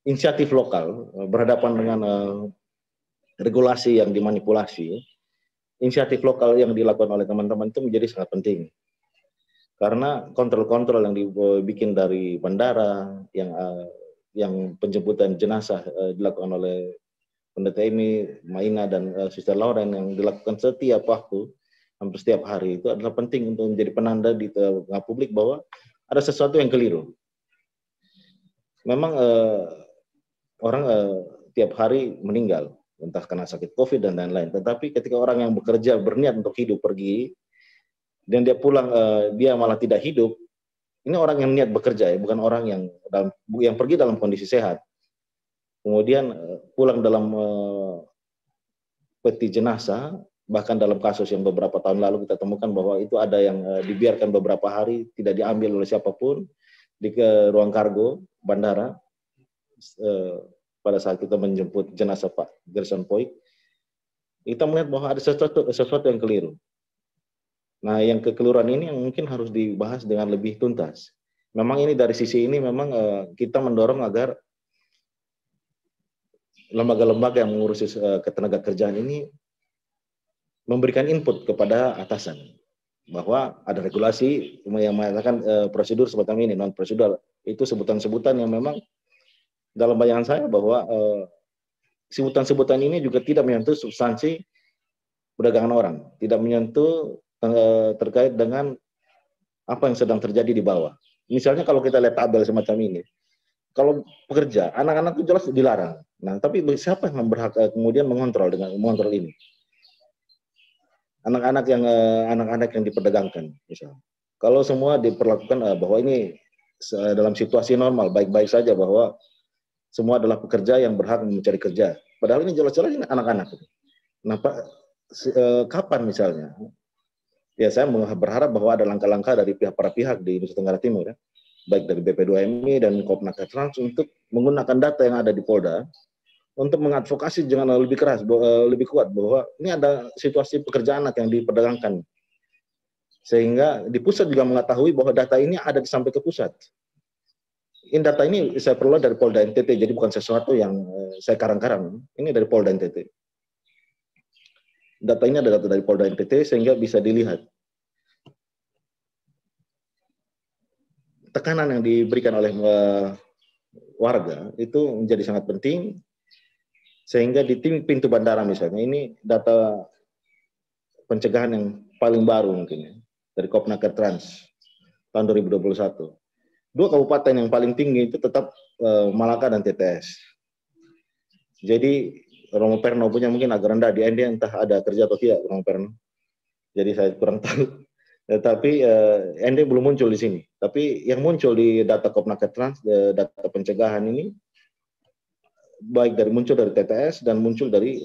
inisiatif lokal berhadapan dengan regulasi yang dimanipulasi, inisiatif lokal yang dilakukan oleh teman-teman itu menjadi sangat penting. Karena kontrol-kontrol yang dibikin dari bandara, yang penjemputan jenazah dilakukan oleh Pendeta Emi, Maina, dan Sister Lauren yang dilakukan setiap waktu, hampir setiap hari, itu adalah penting untuk menjadi penanda di tengah publik bahwa ada sesuatu yang keliru. Memang orang tiap hari meninggal, entah karena sakit COVID dan lain-lain. Tetapi ketika orang yang bekerja berniat untuk hidup pergi, dan dia pulang dia malah tidak hidup, ini orang yang niat bekerja ya, bukan orang yang pergi dalam kondisi sehat. Kemudian pulang dalam peti jenazah, bahkan dalam kasus yang beberapa tahun lalu kita temukan bahwa itu ada yang dibiarkan beberapa hari tidak diambil oleh siapapun di ruang kargo bandara. pada saat kita menjemput jenazah Pak Gerson Poik, kita melihat bahwa ada sesuatu yang keliru. Nah, yang kekeliruan ini yang mungkin harus dibahas dengan lebih tuntas. Memang ini dari sisi ini memang kita mendorong agar lembaga-lembaga yang mengurusi ketenaga kerjaan ini memberikan input kepada atasan bahwa ada regulasi yang mengatakan prosedur semacam ini, non prosedur itu sebutan-sebutan yang memang dalam bayangan saya bahwa sebutan-sebutan ini juga tidak menyentuh substansi perdagangan orang, tidak menyentuh terkait dengan apa yang sedang terjadi di bawah. Misalnya kalau kita lihat tabel semacam ini, kalau pekerja, anak-anak itu jelas dilarang. Nah, tapi siapa yang berhak kemudian mengontrol ini? Anak-anak yang diperdagangkan, misalnya. Kalau semua diperlakukan bahwa ini dalam situasi normal, baik-baik saja bahwa semua adalah pekerja yang berhak mencari kerja. Padahal ini jelas-jelas ini anak-anak. Nah, Pak, kapan misalnya? Ya, saya berharap bahwa ada langkah-langkah dari para pihak di Nusa Tenggara Timur, ya, baik dari BP2MI dan Kopnaker Trans untuk menggunakan data yang ada di Polda untuk mengadvokasi jangan lebih keras, lebih kuat bahwa ini ada situasi pekerjaan anak yang diperdagangkan, sehingga di pusat juga mengetahui bahwa data ini ada sampai ke pusat. Ini data ini saya peroleh dari Polda NTT, jadi bukan sesuatu yang saya karang-karang. Ini dari Polda NTT. Data ini ada data dari Polda NTT sehingga bisa dilihat tekanan yang diberikan oleh warga itu menjadi sangat penting, sehingga di pintu bandara misalnya, ini data pencegahan yang paling baru mungkin ya, dari Kopnaker Trans tahun 2021. 2 kabupaten yang paling tinggi itu tetap Malaka dan TTS. Jadi Romo Perno punya mungkin agak rendah, di ND entah ada kerja atau tidak Romo Perno. Jadi saya kurang tahu. Tapi ND belum muncul di sini. Tapi yang muncul di data Kopnaker Trans, data pencegahan ini, baik muncul dari TTS dan muncul dari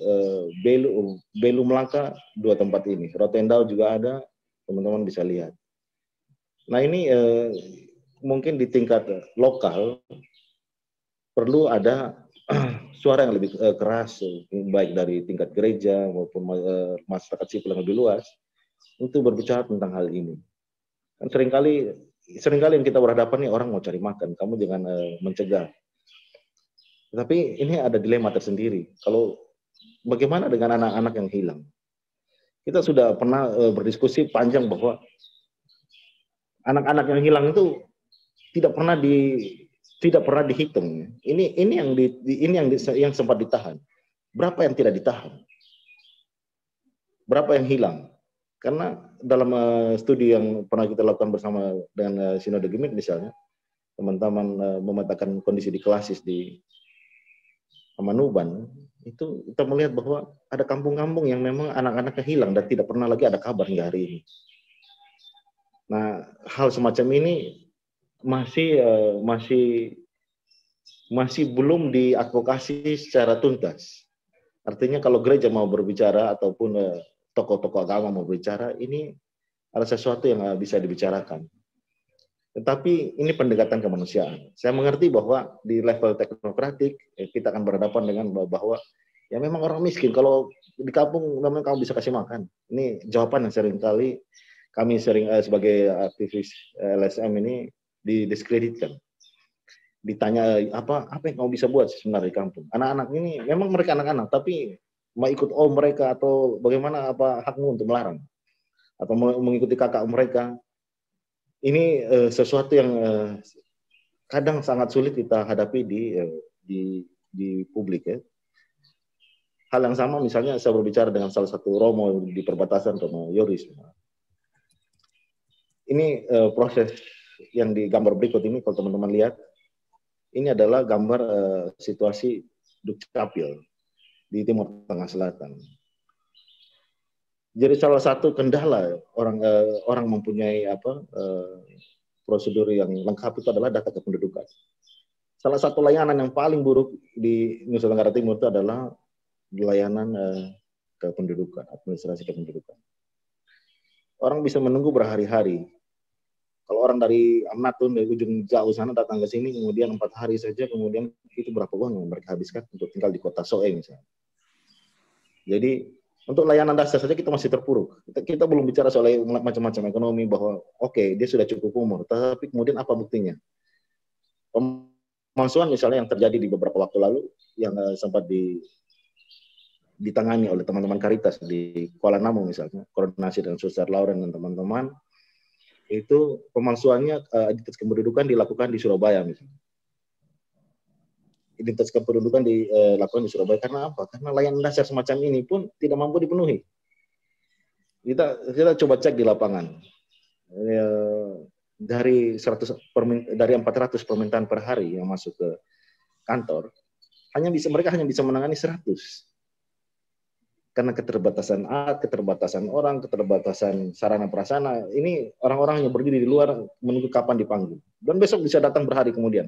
Belu Melaka, 2 tempat ini. Rotendao juga ada, teman-teman bisa lihat. Nah ini mungkin di tingkat lokal perlu ada suara yang lebih keras, baik dari tingkat gereja maupun masyarakat sipil yang lebih luas untuk berbicara tentang hal ini. Kan seringkali yang kita berhadapan nih, orang mau cari makan, kamu jangan mencegah. Tapi ini ada dilema tersendiri. Kalau bagaimana dengan anak-anak yang hilang? Kita sudah pernah berdiskusi panjang bahwa anak-anak yang hilang itu tidak pernah dihitung. Ini yang sempat ditahan. Berapa yang tidak ditahan? Berapa yang hilang? Karena dalam studi yang pernah kita lakukan bersama dengan Sinode Gemit misalnya, teman-teman memetakan kondisi di Klasis di Amanuban, itu kita melihat bahwa ada kampung-kampung yang memang anak-anaknya hilang dan tidak pernah lagi ada kabar hingga hari ini. Nah, hal semacam ini masih belum diadvokasi secara tuntas. Artinya kalau gereja mau berbicara ataupun tokoh-tokoh agama mau berbicara, ini ada sesuatu yang bisa dibicarakan. Tetapi ini pendekatan kemanusiaan. Saya mengerti bahwa di level teknokratik kita akan berhadapan dengan bahwa ya memang orang miskin. Kalau di kampung memang kamu bisa kasih makan. Ini jawaban yang seringkali kami sebagai aktivis LSM ini didiskreditkan. Ditanya apa yang kamu bisa buat sebenarnya di kampung. Anak-anak ini memang mereka anak-anak, tapi mau ikut om mereka atau bagaimana, apa hakmu untuk melarang atau mengikuti kakak mereka? Ini sesuatu yang kadang sangat sulit kita hadapi di publik ya. Hal yang sama misalnya saya berbicara dengan salah satu Romo di perbatasan, Romo Yoris. Ini proses yang di gambar berikut ini, kalau teman-teman lihat, ini adalah gambar situasi Dukcapil di Timur Tengah Selatan. Jadi salah satu kendala orang mempunyai prosedur yang lengkap itu adalah data kependudukan. Salah satu layanan yang paling buruk di Nusa Tenggara Timur itu adalah layanan kependudukan, administrasi kependudukan. Orang bisa menunggu berhari-hari. Kalau orang dari Amnatun, dari ujung jauh sana datang ke sini, kemudian 4 hari saja, kemudian itu berapa uang yang mereka habiskan untuk tinggal di kota Soe misalnya. Jadi untuk layanan dasar saja kita masih terpuruk. Kita belum bicara soal macam-macam ekonomi bahwa oke, dia sudah cukup umur, tapi kemudian apa buktinya? Pemalsuan misalnya yang terjadi di beberapa waktu lalu yang sempat ditangani oleh teman-teman Caritas di Kuala Namu misalnya, koordinasi dengan Suster Lauren dan teman-teman, itu pemalsuannya identitas kependudukan dilakukan di Surabaya misalnya. Identitas kependudukan dilakukan di Surabaya karena apa? Karena layanan dasar semacam ini pun tidak mampu dipenuhi. Kita coba cek di lapangan. Dari 400 permintaan per hari yang masuk ke kantor, mereka hanya bisa menangani 100. Karena keterbatasan alat, keterbatasan orang, keterbatasan sarana prasarana, ini orang-orang hanya berdiri di luar menunggu kapan dipanggil. Dan besok bisa datang sehari kemudian.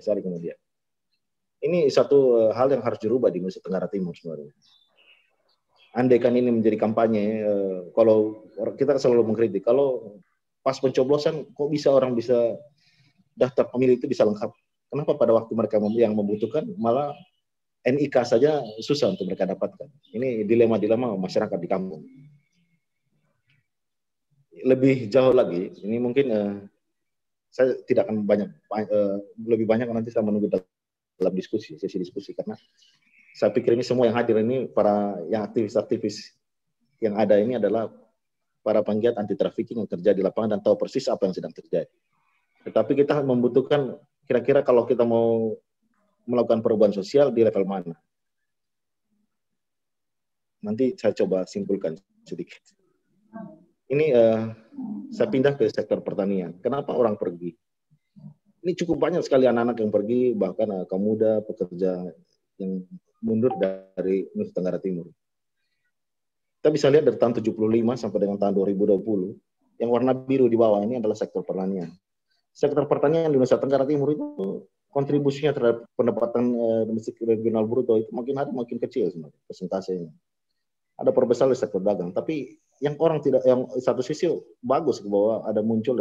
Ini satu hal yang harus dirubah di Nusa Tenggara Timur sebenarnya. Andai kan ini menjadi kampanye, kalau kita selalu mengkritik, kalau pas pencoblosan kok bisa orang bisa daftar pemilih itu bisa lengkap. Kenapa pada waktu mereka yang membutuhkan malah NIK saja susah untuk mereka dapatkan. Ini dilema-dilema masyarakat di kampung. Lebih jauh lagi, ini mungkin saya tidak akan lebih banyak nanti saya menunggu dalam sesi diskusi, karena saya pikir ini semua yang hadir ini para yang aktivis-aktivis yang ada ini adalah para penggiat anti trafficking yang terjadi di lapangan dan tahu persis apa yang sedang terjadi. Tetapi kita membutuhkan kira-kira kalau kita mau melakukan perubahan sosial di level mana. Nanti saya coba simpulkan sedikit. Ini saya pindah ke sektor pertanian. Kenapa orang pergi? Ini cukup banyak sekali anak-anak yang pergi, bahkan kaum muda, pekerja yang mundur dari Nusa Tenggara Timur. Kita bisa lihat dari tahun 75 sampai dengan tahun 2020, yang warna biru di bawah ini adalah sektor pertanian. Sektor pertanian di Nusa Tenggara Timur itu kontribusinya terhadap pendapatan domestik regional bruto itu makin hari makin kecil sebenarnya persentasenya. Ada perbesar di sektor dagang, tapi yang satu sisi bagus bahwa muncul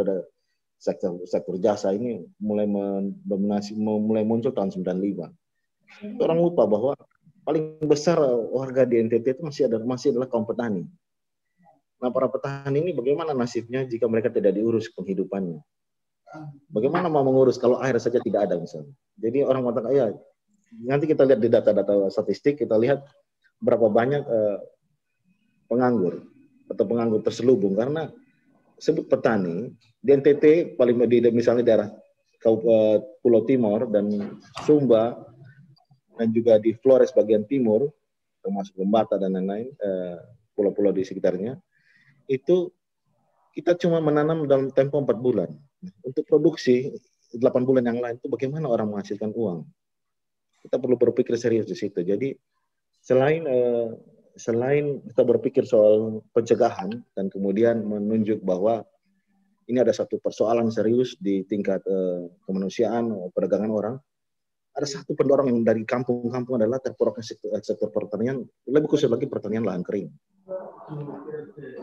sektor jasa ini mulai mendominasi, mulai muncul tahun 95. Orang lupa bahwa paling besar warga di NTT itu masih adalah kaum petani. Nah, para petani ini bagaimana nasibnya jika mereka tidak diurus penghidupannya? Bagaimana mau mengurus kalau air saja tidak ada misalnya? Jadi orang mengatakan, ya nanti kita lihat di data-data statistik, kita lihat berapa banyak penganggur atau penganggur terselubung karena sebut petani di NTT paling misalnya daerah Pulau Timor dan Sumba dan juga di Flores bagian timur termasuk Lembata dan lain-lain pulau-pulau di sekitarnya itu kita cuma menanam dalam tempo 4 bulan. Untuk produksi 8 bulan yang lain itu bagaimana orang menghasilkan uang? Kita perlu berpikir serius di situ. Jadi selain kita berpikir soal pencegahan dan kemudian menunjuk bahwa ini ada satu persoalan serius di tingkat kemanusiaan, perdagangan orang, ada satu pendorong yang dari kampung-kampung adalah terpuruknya sektor pertanian, lebih khusus lagi pertanian lahan kering.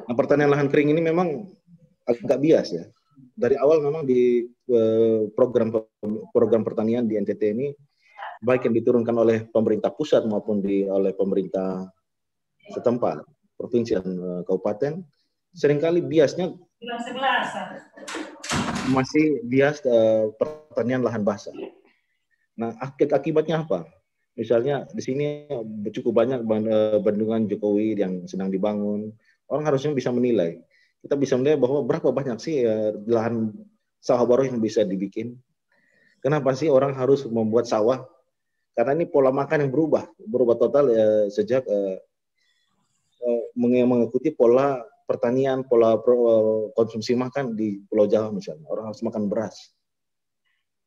Nah, pertanian lahan kering ini memang agak bias ya. Dari awal memang di program pertanian di NTT ini baik yang diturunkan oleh pemerintah pusat maupun oleh pemerintah setempat, provinsi dan kabupaten, seringkali biasnya masih bias pertanian lahan basah. Nah, akibatnya apa? Misalnya di sini cukup banyak bendungan Jokowi yang sedang dibangun. Orang harusnya bisa menilai. Kita bisa melihat bahwa berapa banyak sih lahan sawah baru yang bisa dibikin. Kenapa sih orang harus membuat sawah? Karena ini pola makan yang berubah total sejak mengikuti pola pertanian, pola konsumsi makan di Pulau Jawa misalnya. Orang harus makan beras.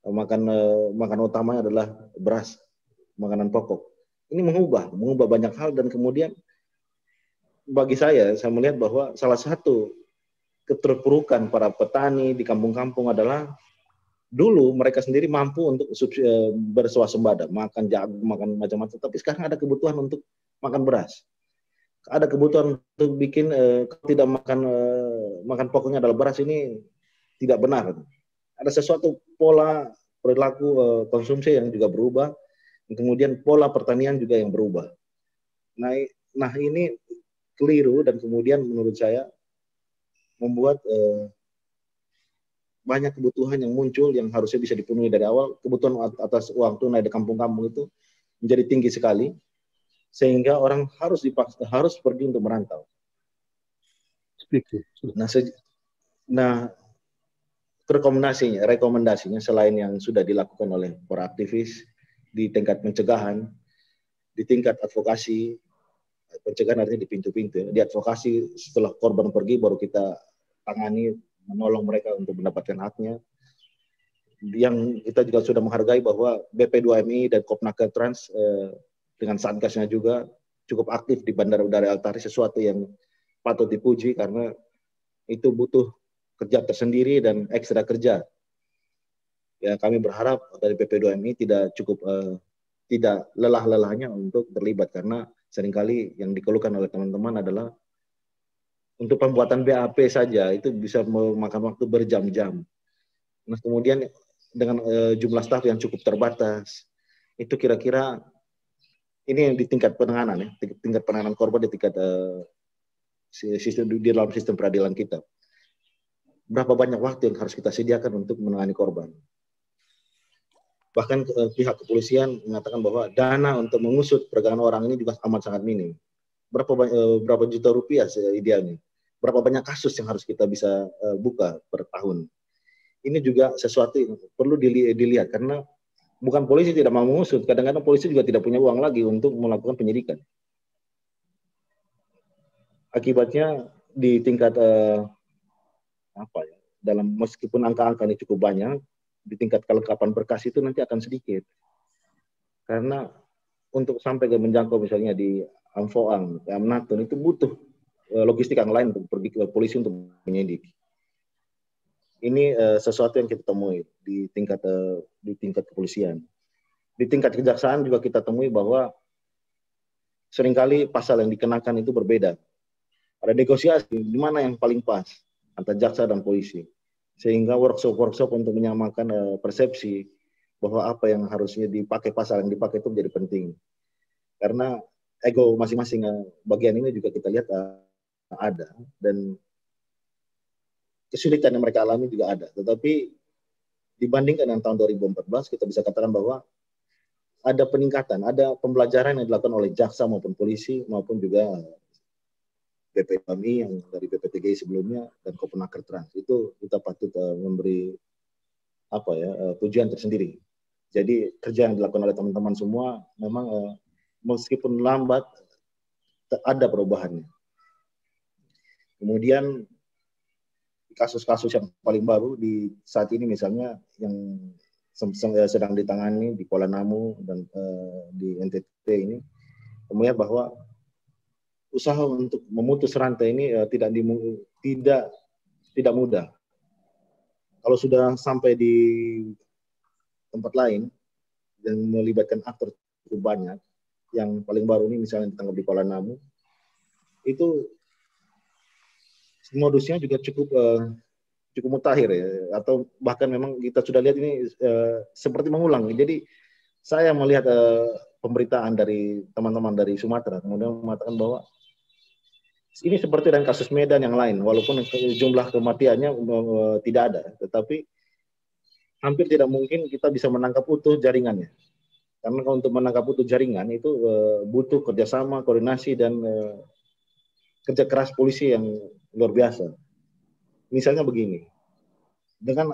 Makan utamanya adalah beras, makanan pokok. Ini mengubah banyak hal dan kemudian bagi saya melihat bahwa salah satu keterpurukan para petani di kampung-kampung adalah dulu mereka sendiri mampu untuk berswasembada, makan jagung, makan macam-macam, tapi sekarang ada kebutuhan untuk makan beras. Ada kebutuhan untuk bikin tidak makan pokoknya adalah beras, ini tidak benar. ada sesuatu pola perilaku konsumsi yang juga berubah, kemudian pola pertanian juga yang berubah. Nah ini keliru dan kemudian menurut saya membuat banyak kebutuhan yang muncul yang harusnya bisa dipenuhi dari awal. Kebutuhan atas uang tunai di kampung-kampung itu menjadi tinggi sekali, sehingga orang harus pergi untuk merantau. Nah, rekomendasinya selain yang sudah dilakukan oleh para aktivis di tingkat pencegahan, di tingkat advokasi, pencegahan artinya di pintu-pintu, di advokasi setelah korban pergi baru kita tangani, menolong mereka untuk mendapatkan haknya. Yang kita juga sudah menghargai bahwa BP2MI dan Kopnaker Trans dengan satgasnya juga cukup aktif di Bandara Udara Altari, sesuatu yang patut dipuji karena itu butuh kerja tersendiri dan ekstra kerja. Ya, kami berharap dari BP2MI tidak lelah-lelahnya untuk terlibat, karena seringkali yang dikeluhkan oleh teman-teman adalah untuk pembuatan BAP saja itu bisa memakan waktu berjam-jam. Nah, kemudian dengan jumlah staf yang cukup terbatas, itu kira-kira ini yang di tingkat penanganan, ya, tingkat penanganan korban di tingkat di dalam sistem peradilan kita. Berapa banyak waktu yang harus kita sediakan untuk menangani korban? Bahkan pihak kepolisian mengatakan bahwa dana untuk mengusut pergerakan orang ini juga amat sangat minim. Berapa juta rupiah idealnya? Berapa banyak kasus yang harus kita bisa buka per tahun? Ini juga sesuatu yang perlu dilihat, karena bukan polisi tidak mau mengusut, kadang-kadang polisi juga tidak punya uang lagi untuk melakukan penyidikan. Akibatnya di tingkat meskipun angka-angka ini cukup banyak, di tingkat kelengkapan berkas itu nanti akan sedikit. Karena untuk sampai ke menjangkau misalnya di Amfoang, Amnatun, itu butuh logistik yang lain untuk pergi ke polisi untuk menyidik. Ini sesuatu yang kita temui di tingkat kepolisian. Di tingkat kejaksaan juga kita temui bahwa seringkali pasal yang dikenakan itu berbeda. Ada negosiasi di mana yang paling pas antara jaksa dan polisi, sehingga workshop untuk menyamakan persepsi bahwa apa yang harusnya dipakai, pasal yang dipakai itu menjadi penting. Karena ego masing-masing bagian ini juga kita lihat ada, dan kesulitan yang mereka alami juga ada. Tetapi dibandingkan dengan tahun 2014, kita bisa katakan bahwa ada peningkatan, ada pembelajaran yang dilakukan oleh jaksa maupun polisi maupun juga BPMI yang dari BPTGI sebelumnya dan Kopnaker Trans. Itu kita patut memberi pujian tersendiri. Jadi kerja yang dilakukan oleh teman-teman semua memang meskipun lambat ada perubahannya. Kemudian kasus-kasus yang paling baru di saat ini misalnya yang sedang ditangani di Kuala Namu dan di NTT ini, melihat bahwa usaha untuk memutus rantai ini tidak mudah. Kalau sudah sampai di tempat lain dan melibatkan aktor cukup banyak, yang paling baru ini misalnya ditangkap di Kuala Namu, itu modusnya juga cukup mutakhir, ya, atau bahkan memang kita sudah lihat ini seperti mengulang. Jadi saya melihat pemberitaan dari teman-teman dari Sumatera kemudian mengatakan bahwa ini seperti dengan kasus Medan yang lain, walaupun jumlah kematiannya tidak ada, tetapi hampir tidak mungkin kita bisa menangkap utuh jaringannya. Karena kalau untuk menangkap utuh jaringan itu butuh kerjasama, koordinasi, dan kerja keras polisi yang luar biasa. Misalnya begini, dengan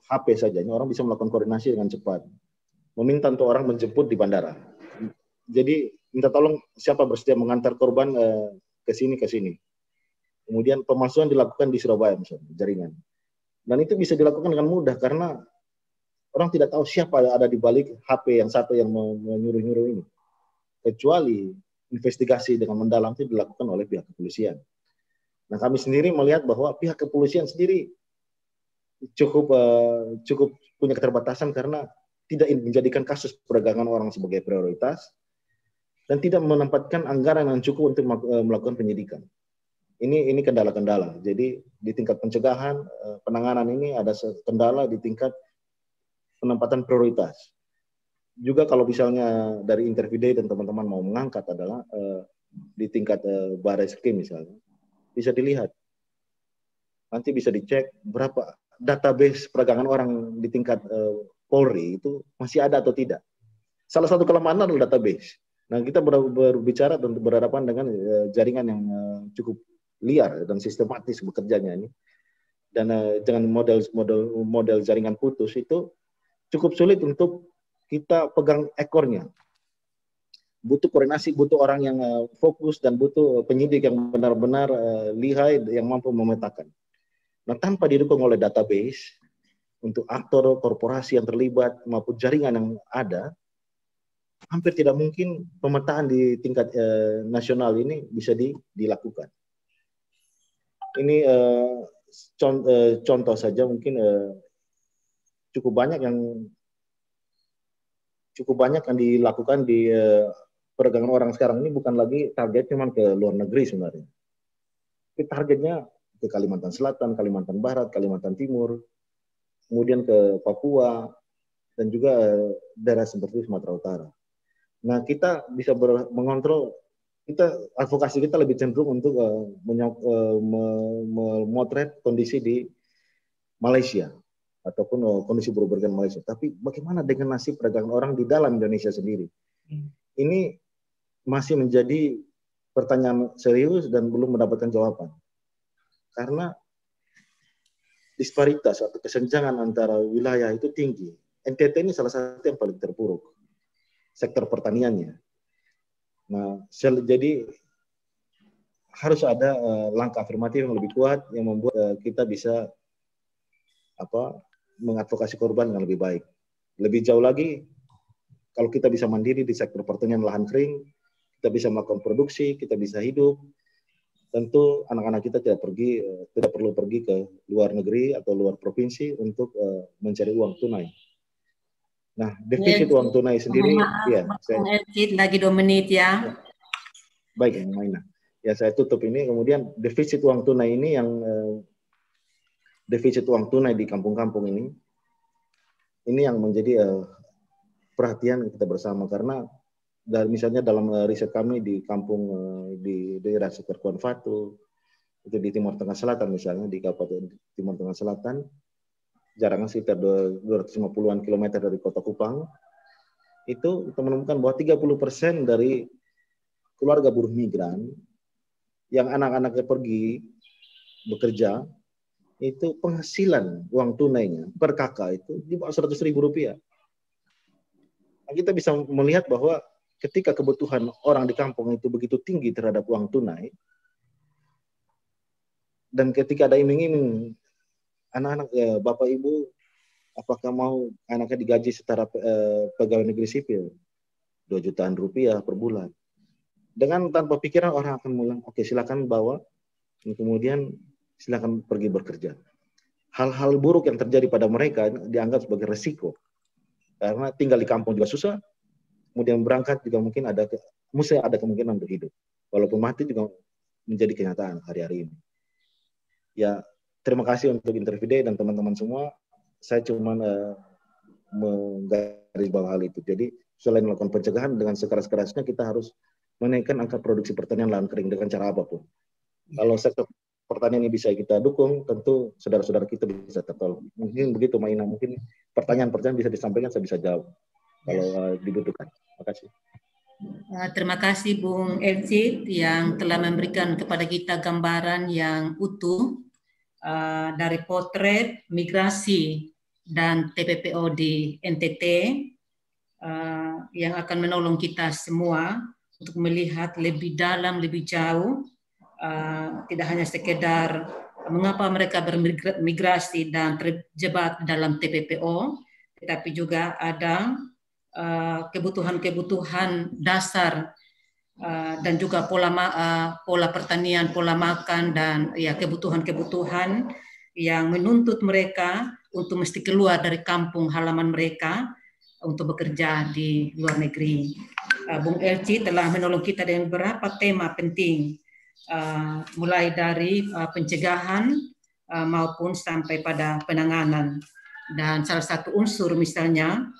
HP saja, orang bisa melakukan koordinasi dengan cepat, meminta untuk orang menjemput di bandara. Jadi minta tolong siapa bersedia mengantar korban ke sini. Kemudian pemalsuan dilakukan di Surabaya misalnya, jaringan. Dan itu bisa dilakukan dengan mudah karena orang tidak tahu siapa ada di balik HP yang satu yang menyuruh-nyuruh ini. Kecuali investigasi dengan mendalam itu dilakukan oleh pihak kepolisian. Nah, kami sendiri melihat bahwa pihak kepolisian sendiri cukup punya keterbatasan karena tidak menjadikan kasus perdagangan orang sebagai prioritas dan tidak menempatkan anggaran yang cukup untuk melakukan penyidikan. Ini kendala-kendala. Jadi di tingkat pencegahan, penanganan ini ada kendala di tingkat penempatan prioritas. Juga kalau misalnya dari interview day dan teman-teman mau mengangkat adalah di tingkat Barreskrim misalnya, bisa dilihat. Nanti bisa dicek berapa database perdagangan orang di tingkat Polri itu masih ada atau tidak. Salah satu kelemahan adalah database. Nah, kita berbicara dan berhadapan dengan jaringan yang cukup liar dan sistematis bekerjanya ini. Dan dengan model jaringan putus itu cukup sulit untuk kita pegang ekornya. Butuh koordinasi, butuh orang yang fokus, dan butuh penyidik yang benar-benar lihai yang mampu memetakan. Nah, tanpa didukung oleh database untuk aktor korporasi yang terlibat maupun jaringan yang ada, hampir tidak mungkin pemetaan di tingkat nasional ini bisa dilakukan. Ini contoh saja, mungkin cukup banyak yang dilakukan di perdagangan orang sekarang ini. Bukan lagi target cuma ke luar negeri sebenarnya, tapi targetnya ke Kalimantan Selatan, Kalimantan Barat, Kalimantan Timur, kemudian ke Papua, dan juga daerah seperti Sumatera Utara. Nah, kita bisa mengontrol, advokasi kita lebih cenderung untuk memotret kondisi di Malaysia ataupun kondisi buruh-buruh Malaysia. Tapi bagaimana dengan nasib perdagangan orang di dalam Indonesia sendiri? Ini masih menjadi pertanyaan serius dan belum mendapatkan jawaban. Karena disparitas atau kesenjangan antara wilayah itu tinggi. NTT ini salah satu yang paling terpuruk sektor pertaniannya. Nah, jadi harus ada langkah afirmatif yang lebih kuat yang membuat kita bisa mengadvokasi korban dengan lebih baik. Lebih jauh lagi, kalau kita bisa mandiri di sektor pertanian lahan kering, kita bisa melakukan produksi, kita bisa hidup. Tentu anak-anak kita tidak perlu pergi ke luar negeri atau luar provinsi untuk mencari uang tunai. Nah, defisit uang tunai sendiri, lagi 2 menit ya. Baik, Maina. Ya, saya tutup ini. Kemudian defisit uang tunai ini defisit uang tunai di kampung-kampung ini yang menjadi perhatian kita bersama, karena misalnya dalam riset kami di kampung di daerah sekitar Kuanfatu, itu di Timur Tengah Selatan misalnya, di Kabupaten Timur Tengah Selatan, jaraknya sekitar 250-an kilometer dari Kota Kupang, itu kita menemukan bahwa 30% dari keluarga buruh migran yang anak-anaknya pergi bekerja, itu penghasilan uang tunainya per kakak itu di bawah 100.000 rupiah. Nah, kita bisa melihat bahwa ketika kebutuhan orang di kampung itu begitu tinggi terhadap uang tunai, dan ketika ada iming-iming anak-anak, bapak ibu, apakah mau anaknya digaji setara pegawai negeri sipil 2 jutaan rupiah per bulan, dengan tanpa pikiran orang akan bilang, oke, silakan bawa, kemudian silakan pergi bekerja. Hal-hal buruk yang terjadi pada mereka dianggap sebagai resiko, karena tinggal di kampung juga susah, kemudian berangkat juga mungkin mesti ada kemungkinan untuk hidup, walaupun mati juga menjadi kenyataan hari-hari ini. Ya, terima kasih untuk interview day dan teman-teman semua. Saya cuma menggarisbawahi hal itu. Jadi selain melakukan pencegahan, dengan sekeras-kerasnya kita harus menaikkan angka produksi pertanian lahan kering dengan cara apapun. Kalau sektor pertanian ini bisa kita dukung, tentu saudara-saudara kita bisa tertolong. Mungkin begitu, Maina. Mungkin pertanyaan-pertanyaan bisa disampaikan, saya bisa jawab kalau dibutuhkan. Terima kasih. Terima kasih Bung Elcid yang telah memberikan kepada kita gambaran yang utuh dari potret migrasi dan TPPO di NTT yang akan menolong kita semua untuk melihat lebih dalam, lebih jauh, tidak hanya sekedar mengapa mereka bermigrasi dan terjebak dalam TPPO, tetapi juga ada kebutuhan-kebutuhan dasar dan juga pola pertanian, pola makan, dan ya kebutuhan-kebutuhan yang menuntut mereka untuk mesti keluar dari kampung halaman mereka untuk bekerja di luar negeri. Bung Elci telah menolong kita dengan beberapa tema penting mulai dari pencegahan maupun sampai pada penanganan. Dan salah satu unsur misalnya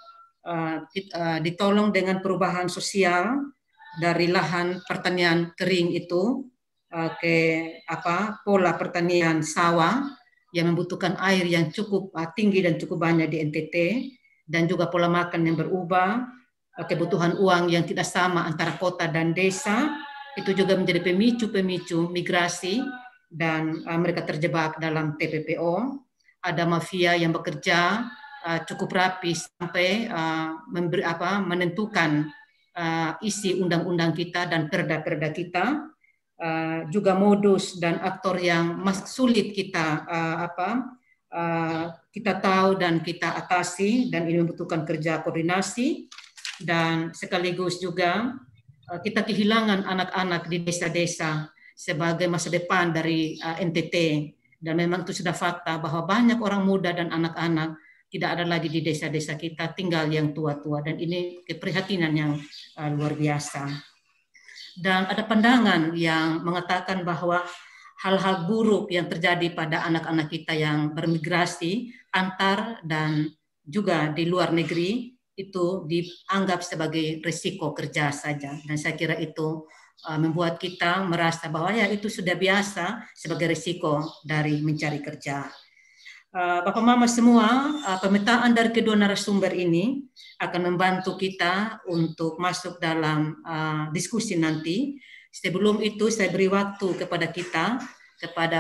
ditolong dengan perubahan sosial dari lahan pertanian kering itu ke pola pertanian sawah yang membutuhkan air yang cukup tinggi dan cukup banyak di NTT, dan juga pola makan yang berubah, kebutuhan uang yang tidak sama antara kota dan desa, itu juga menjadi pemicu migrasi, dan mereka terjebak dalam TPPO. Ada mafia yang bekerja cukup rapi sampai menentukan isi undang-undang kita dan perda-perda kita. Juga modus dan aktor yang sulit kita kita tahu dan kita atasi, dan ini membutuhkan kerja koordinasi, dan sekaligus juga kita kehilangan anak-anak di desa-desa sebagai masa depan dari NTT, dan memang itu sudah fakta bahwa banyak orang muda dan anak-anak tidak ada lagi di desa-desa kita, tinggal yang tua-tua, dan ini keprihatinan yang luar biasa. Dan ada pandangan yang mengatakan bahwa hal-hal buruk yang terjadi pada anak-anak kita yang bermigrasi antar dan juga di luar negeri itu dianggap sebagai risiko kerja saja. Dan saya kira itu membuat kita merasa bahwa ya itu sudah biasa sebagai risiko dari mencari kerja. Bapak Mama semua, pemetaan dari kedua narasumber ini akan membantu kita untuk masuk dalam diskusi nanti. Sebelum itu saya beri waktu kepada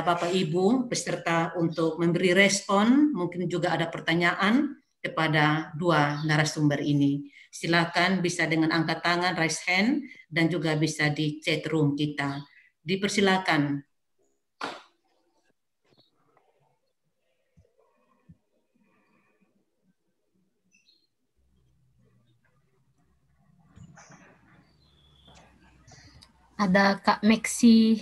Bapak Ibu peserta untuk memberi respon, mungkin juga ada pertanyaan kepada dua narasumber ini. Silakan bisa dengan angkat tangan, raise hand, dan juga bisa di chat room kita. Dipersilakan. Ada Kak Meksi.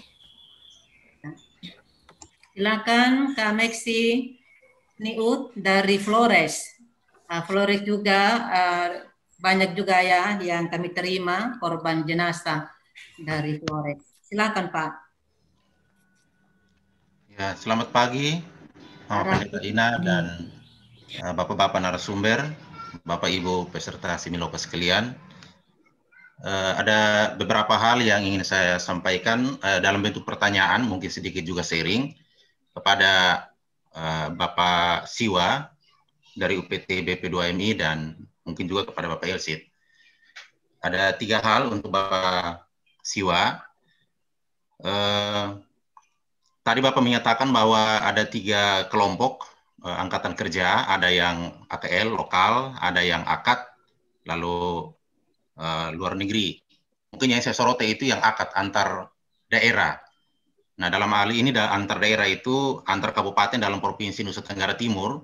Silakan Kak Meksi Niut dari Flores. Flores juga banyak juga ya yang kami terima korban jenazah dari Flores. Silakan Pak. Ya, selamat pagi Pendeta Ina dan Bapak-Bapak narasumber, Bapak Ibu peserta Similoka sekalian. Ada beberapa hal yang ingin saya sampaikan dalam bentuk pertanyaan, mungkin sedikit juga sharing kepada Bapak Siwa dari UPT BP2MI dan mungkin juga kepada Bapak Elsit. Ada 3 hal untuk Bapak Siwa. Tadi Bapak menyatakan bahwa ada 3 kelompok angkatan kerja, ada yang AKL lokal, ada yang AKAT, lalu luar negeri. Mungkin yang saya soroti itu yang AKAT antar daerah. Nah, dalam hal ini antar daerah itu antar kabupaten dalam Provinsi Nusa Tenggara Timur.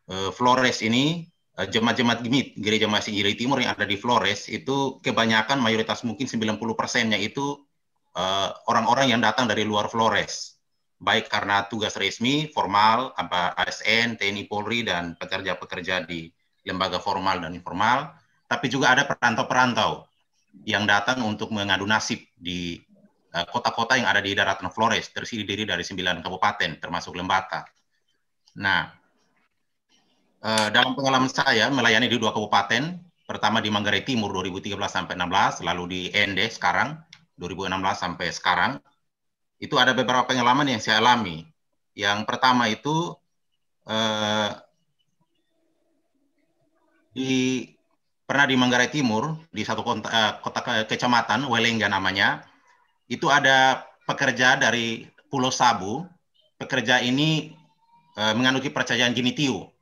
Flores ini jemaat-jemaat Gereja Masih Injili Timur yang ada di Flores itu kebanyakan mayoritas mungkin 90%-nya itu orang-orang yang datang dari luar Flores. Baik karena tugas resmi, formal, ASN, TNI, Polri, dan pekerja-pekerja di lembaga formal dan informal, tapi juga ada perantau-perantau yang datang untuk mengadu nasib di kota-kota yang ada di daratan Flores, terdiri dari 9 kabupaten, termasuk Lembata. Nah, dalam pengalaman saya melayani di 2 kabupaten, pertama di Manggarai Timur 2013 sampai 16, lalu di Ende sekarang 2016 sampai sekarang, itu ada beberapa pengalaman yang saya alami. Yang pertama itu pernah di Manggarai Timur, di satu kota kecamatan, Welengga namanya, itu ada pekerja dari Pulau Sabu. Pekerja ini menganut kepercayaan Jinitio.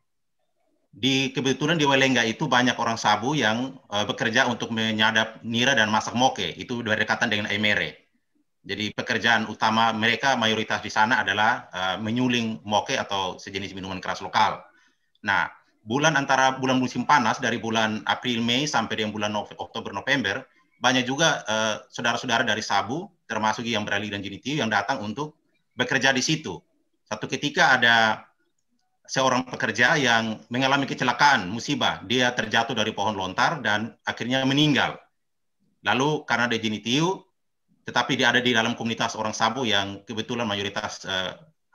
Kebetulan di Welengga itu banyak orang Sabu yang bekerja untuk menyadap nira dan masak moke. Itu berdekatan dengan Emere. Jadi pekerjaan utama mereka mayoritas di sana adalah menyuling moke atau sejenis minuman keras lokal. Nah, antara bulan musim panas dari bulan April Mei sampai dengan bulan Oktober November, banyak juga saudara-saudara dari Sabu termasuk yang beraliran Jinitio yang datang untuk bekerja di situ. Satu ketika ada seorang pekerja yang mengalami kecelakaan, musibah. Dia terjatuh dari pohon lontar dan akhirnya meninggal. Lalu karena dia Jinitio, tetapi dia ada di dalam komunitas orang Sabu yang kebetulan mayoritas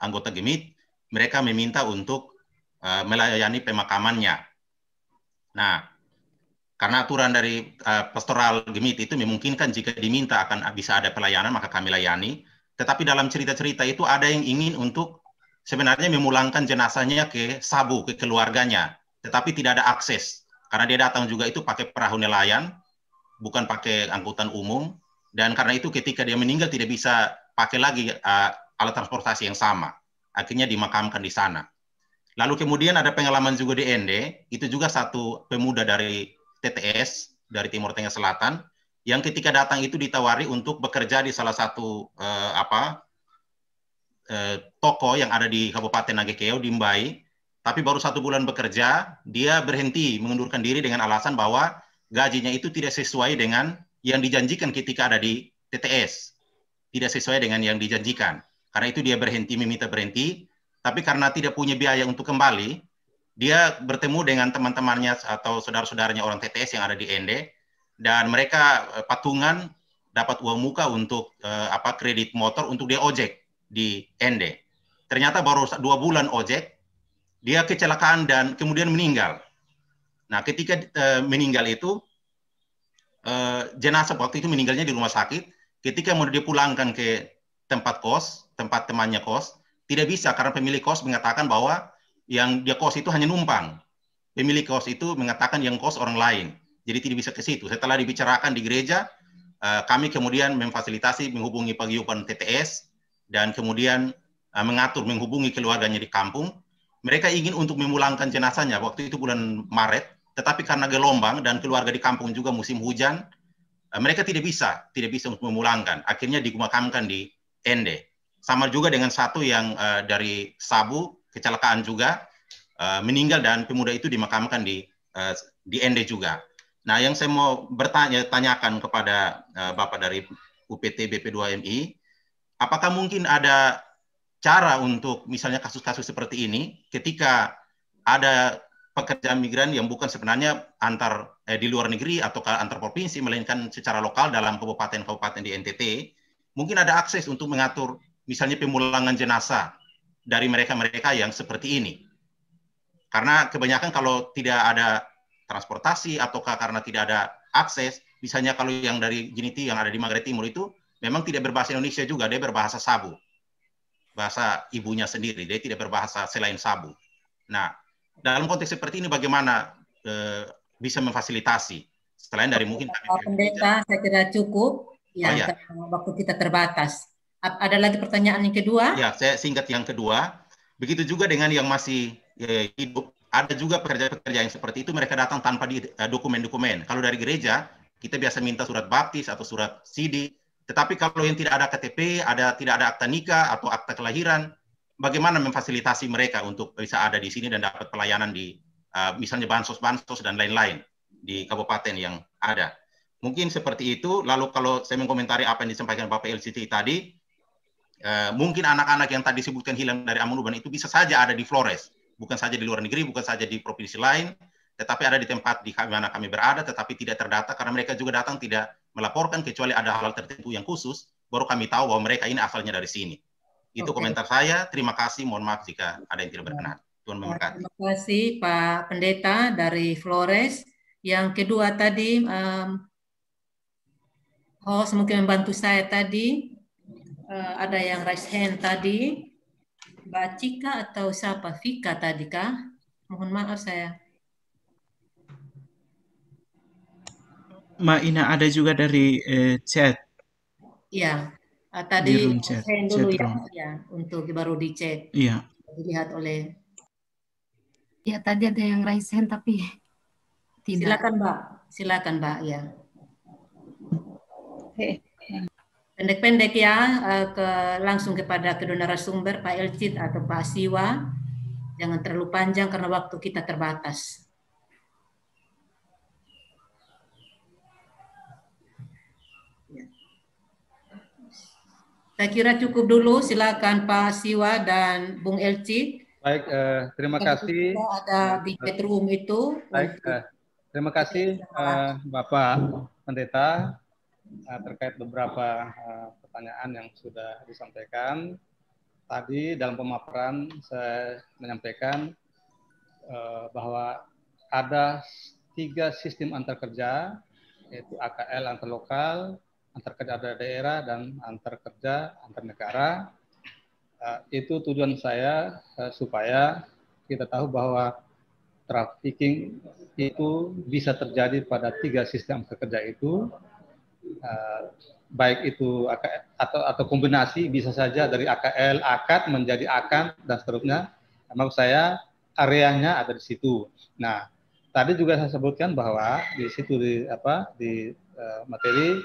anggota Gemit, mereka meminta untuk melayani pemakamannya. Nah, karena aturan dari pastoral Gemit itu memungkinkan jika diminta akan bisa ada pelayanan, maka kami layani. Tetapi dalam cerita-cerita itu ada yang ingin untuk sebenarnya memulangkan jenazahnya ke Sabu, ke keluarganya. Tetapi tidak ada akses. Karena dia datang juga itu pakai perahu nelayan, bukan pakai angkutan umum. Dan karena itu ketika dia meninggal tidak bisa pakai lagi alat transportasi yang sama. Akhirnya dimakamkan di sana. Lalu kemudian ada pengalaman juga di Ende, itu juga satu pemuda dari TTS, dari Timur Tengah Selatan, yang ketika datang itu ditawari untuk bekerja di salah satu toko yang ada di Kabupaten Nagekeo, di Mbai, tapi baru 1 bulan bekerja, dia berhenti mengundurkan diri dengan alasan bahwa gajinya itu tidak sesuai dengan yang dijanjikan ketika ada di TTS. Tidak sesuai dengan yang dijanjikan. Karena itu dia berhenti, meminta berhenti, tapi karena tidak punya biaya untuk kembali, dia bertemu dengan teman-temannya atau saudara-saudaranya orang TTS yang ada di Ende, dan mereka patungan dapat uang muka untuk kredit motor untuk dia ojek di Ende. Ternyata baru 2 bulan ojek, dia kecelakaan dan kemudian meninggal. Nah, ketika meninggal itu, jenazah waktu itu meninggalnya di rumah sakit, ketika mau dipulangkan ke tempat kos, tempat temannya kos, tidak bisa karena pemilik kos mengatakan bahwa yang dia kos itu hanya numpang. Pemilik kos itu mengatakan yang kos orang lain. Jadi tidak bisa ke situ. Setelah dibicarakan di gereja, kami kemudian memfasilitasi menghubungi paguyuban TTS dan kemudian menghubungi keluarganya di kampung. Mereka ingin untuk memulangkan jenazahnya waktu itu bulan Maret, tetapi karena gelombang dan keluarga di kampung juga musim hujan, mereka tidak bisa untuk memulangkan. Akhirnya dimakamkan di Ende. Sama juga dengan satu yang dari Sabu, kecelakaan juga, meninggal dan pemuda itu dimakamkan di Ende juga. Nah, yang saya mau tanyakan kepada Bapak dari UPT BP2MI, apakah mungkin ada cara untuk misalnya kasus-kasus seperti ini ketika ada pekerja migran yang bukan sebenarnya di luar negeri atau antar provinsi, melainkan secara lokal dalam kabupaten-kabupaten di NTT, mungkin ada akses untuk mengatur misalnya pemulangan jenazah dari mereka-mereka yang seperti ini. Karena kebanyakan kalau tidak ada transportasi ataukah karena tidak ada akses, misalnya kalau yang dari Jiniti yang ada di Manggarai Timur itu memang tidak berbahasa Indonesia juga, dia berbahasa Sabu. Bahasa ibunya sendiri, dia tidak berbahasa selain Sabu. Nah, dalam konteks seperti ini bagaimana bisa memfasilitasi? Selain dari mungkin Pak Pendeta, saya kira cukup. Ya, waktu kita terbatas. Ada lagi pertanyaan yang kedua? Ya, saya singkat yang kedua. Begitu juga dengan yang masih hidup, ada juga pekerja-pekerja yang seperti itu, mereka datang tanpa dokumen-dokumen. Kalau dari gereja, kita biasa minta surat baptis atau surat CD. Tetapi kalau yang tidak ada KTP, tidak ada akta nikah atau akta kelahiran, bagaimana memfasilitasi mereka untuk bisa ada di sini dan dapat pelayanan di misalnya bansos-bansos dan lain-lain di kabupaten yang ada. Mungkin seperti itu. Lalu kalau saya mengomentari apa yang disampaikan Bapak LCT tadi, mungkin anak-anak yang tadi disebutkan hilang dari Amanuban itu bisa saja ada di Flores, bukan saja di luar negeri, bukan saja di provinsi lain, tetapi ada di tempat di mana kami berada, tetapi tidak terdata karena mereka juga datang tidak melaporkan kecuali ada hal tertentu yang khusus, baru kami tahu bahwa mereka ini asalnya dari sini. Itu komentar saya. Terima kasih. Mohon maaf jika ada yang tidak berkenan. Tuhan memberkati. Terima kasih Pak Pendeta dari Flores. Yang kedua tadi, host mungkin membantu saya tadi. Ada yang raise hand tadi. Mbak Cika atau siapa? Vika tadi kah? Mohon maaf saya. Mbak Ina ada juga dari chat. Iya. Tadi di room chat, hand dulu ya, untuk baru di chat. Iya. Dilihat oleh. Ya tadi ada yang raise hand tapi tidak. Silakan Mbak ya. Pendek-pendek ya, langsung kepada kedua narasumber Pak Elcid atau Pak Siwa. Jangan terlalu panjang karena waktu kita terbatas. Saya kira cukup dulu. Silakan Pak Siwa dan Bung Elcid. Baik, terima kasih. Ada di chat room itu. Baik, terima kasih Bapak Pendeta terkait beberapa pertanyaan yang sudah disampaikan. Tadi dalam pemaparan saya menyampaikan bahwa ada 3 sistem antar kerja, yaitu AKL antar lokal, antar kerja antar daerah, dan antar kerja antar negara. Itu tujuan saya supaya kita tahu bahwa trafficking itu bisa terjadi pada 3 sistem antar kerja itu, baik itu atau kombinasi, bisa saja dari AKL, akad menjadi akan, dan seterusnya. Maksud saya areanya ada di situ. Nah, tadi juga saya sebutkan bahwa di situ di materi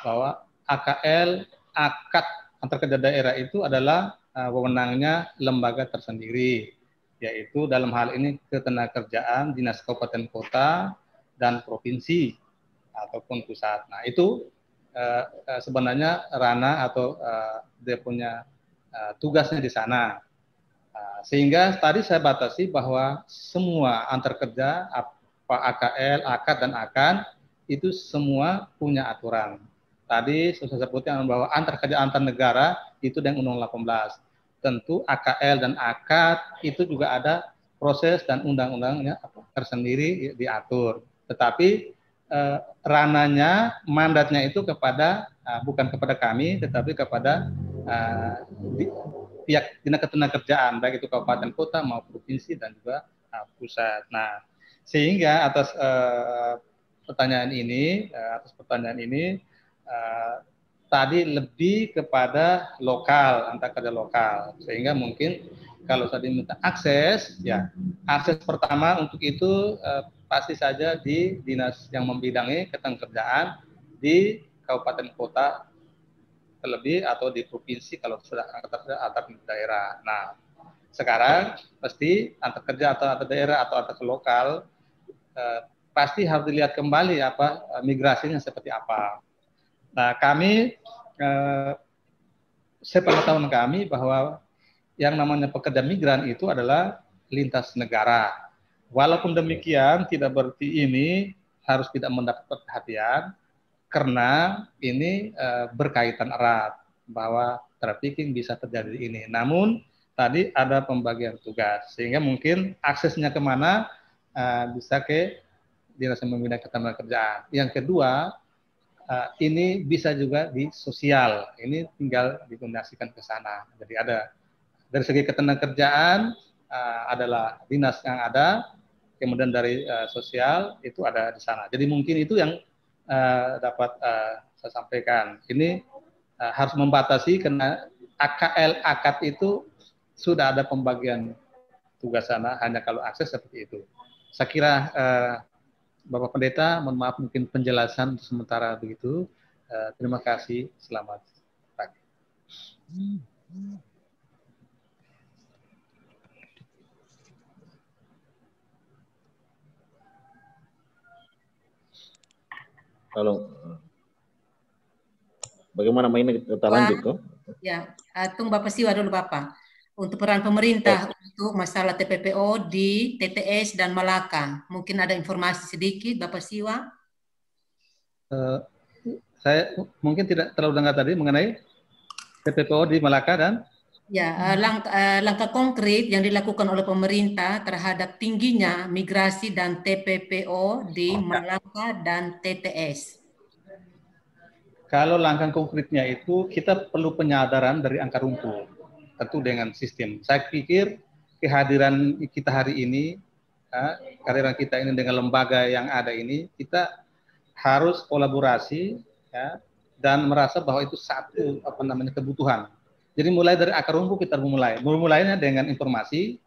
bahwa AKL, akad antar kerja daerah itu adalah wewenangnya lembaga tersendiri, yaitu dalam hal ini ketenagakerjaan dinas kabupaten kota dan provinsi ataupun pusat. Nah, itu sebenarnya ranah atau dia punya tugasnya di sana. Sehingga tadi saya batasi bahwa semua antar kerja, apa AKL, akad, dan akan, itu semua punya aturan. Tadi saya sebutkan bahwa antar kerja antar negara itu dengan Undang-Undang 18. Tentu AKL dan akad itu juga ada proses dan undang-undangnya tersendiri diatur. Tetapi rananya, mandatnya itu kepada bukan kepada kami, tetapi kepada pihak dinas ketenagakerjaan, baik itu kabupaten kota maupun provinsi dan juga pusat. Nah, sehingga atas pertanyaan ini tadi lebih kepada lokal, antar kerja lokal, sehingga mungkin kalau tadi minta akses, ya akses pertama untuk itu pasti saja di dinas yang membidangi ketenagakerjaan di kabupaten kota terlebih, atau di provinsi kalau sudah antar daerah. Nah, sekarang pasti antar kerja atau antar daerah atau antar lokal pasti harus dilihat kembali migrasinya seperti apa. Nah, kami sepengetahuan kami bahwa yang namanya pekerja migran itu adalah lintas negara. Walaupun demikian, tidak berarti ini harus tidak mendapat perhatian, karena ini berkaitan erat bahwa trafficking bisa terjadi ini. Namun tadi ada pembagian tugas, sehingga mungkin aksesnya kemana bisa ke dinas yang membina ketenagakerjaan. Yang kedua, ini bisa juga di sosial. Ini tinggal dikoordinasikan ke sana. Jadi ada dari segi ketenagakerjaan adalah dinas yang ada, kemudian dari sosial itu ada di sana. Jadi mungkin itu yang dapat saya sampaikan. Ini harus membatasi karena AKL akad itu sudah ada pembagian tugas sana, hanya kalau akses seperti itu. Saya kira Bapak Pendeta, mohon maaf mungkin penjelasan sementara begitu. Terima kasih, selamat pagi. Halo. Bagaimana mainnya kita lanjut kok? Ya, tunggu Bapak Siwa dulu Bapak. Untuk peran pemerintah untuk masalah TPPO di TTS dan Malaka, mungkin ada informasi sedikit Bapak Siwa? Saya mungkin tidak terlalu dengar tadi mengenai TPPO di Malaka dan ya, langkah konkret yang dilakukan oleh pemerintah terhadap tingginya migrasi dan TPPO di Malaka dan TTS. Kalau langkah konkretnya itu kita perlu penyadaran dari akar rumput, tentu dengan sistem. Saya pikir kehadiran kita hari ini, kehadiran kita ini dengan lembaga yang ada ini, kita harus kolaborasi ya, dan merasa bahwa itu satu kebutuhan. Jadi mulai dari akar rumput kita mulainya dengan informasi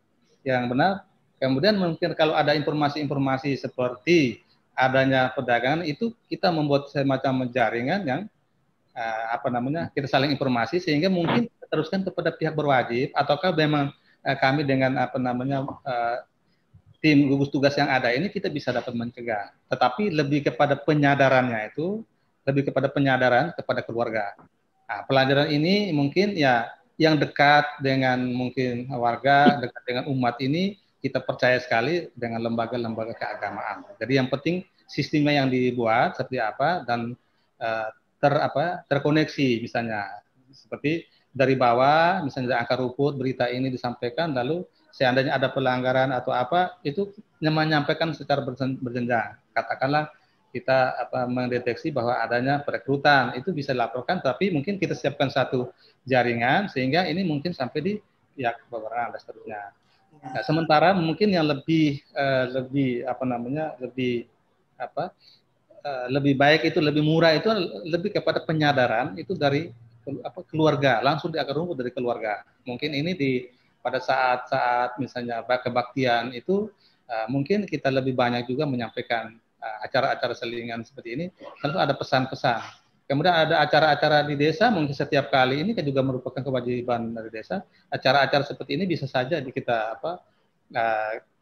yang benar. Kemudian mungkin kalau ada informasi-informasi seperti adanya perdagangan, itu kita membuat semacam jaringan yang kita saling informasi, sehingga mungkin kita teruskan kepada pihak berwajib, ataukah memang kami dengan tim gugus tugas yang ada ini kita bisa dapat mencegah. Tetapi lebih kepada penyadarannya itu, lebih kepada penyadaran kepada keluarga. Nah, pelajaran ini mungkin ya yang dekat dengan mungkin warga, dekat dengan umat ini, kita percaya sekali dengan lembaga-lembaga keagamaan. Jadi yang penting sistemnya yang dibuat seperti apa, dan terkoneksi, misalnya seperti dari bawah, misalnya angka rumput berita ini disampaikan, lalu seandainya ada pelanggaran atau apa, itu menyampaikan secara berjenjang. Katakanlah kita mendeteksi bahwa adanya perekrutan, itu bisa dilaporkan, tapi mungkin kita siapkan satu jaringan sehingga ini mungkin sampai di pihak keberwenangan dan seterusnya. Nah, sementara mungkin yang lebih lebih baik itu, lebih murah itu lebih kepada penyadaran itu dari keluarga, langsung di akar rumput dari keluarga. Mungkin ini pada saat misalnya kebaktian itu mungkin kita lebih banyak juga menyampaikan acara-acara selingan seperti ini, tentu ada pesan-pesan. Kemudian ada acara-acara di desa, mungkin setiap kali ini juga merupakan kewajiban dari desa. Acara-acara seperti ini bisa saja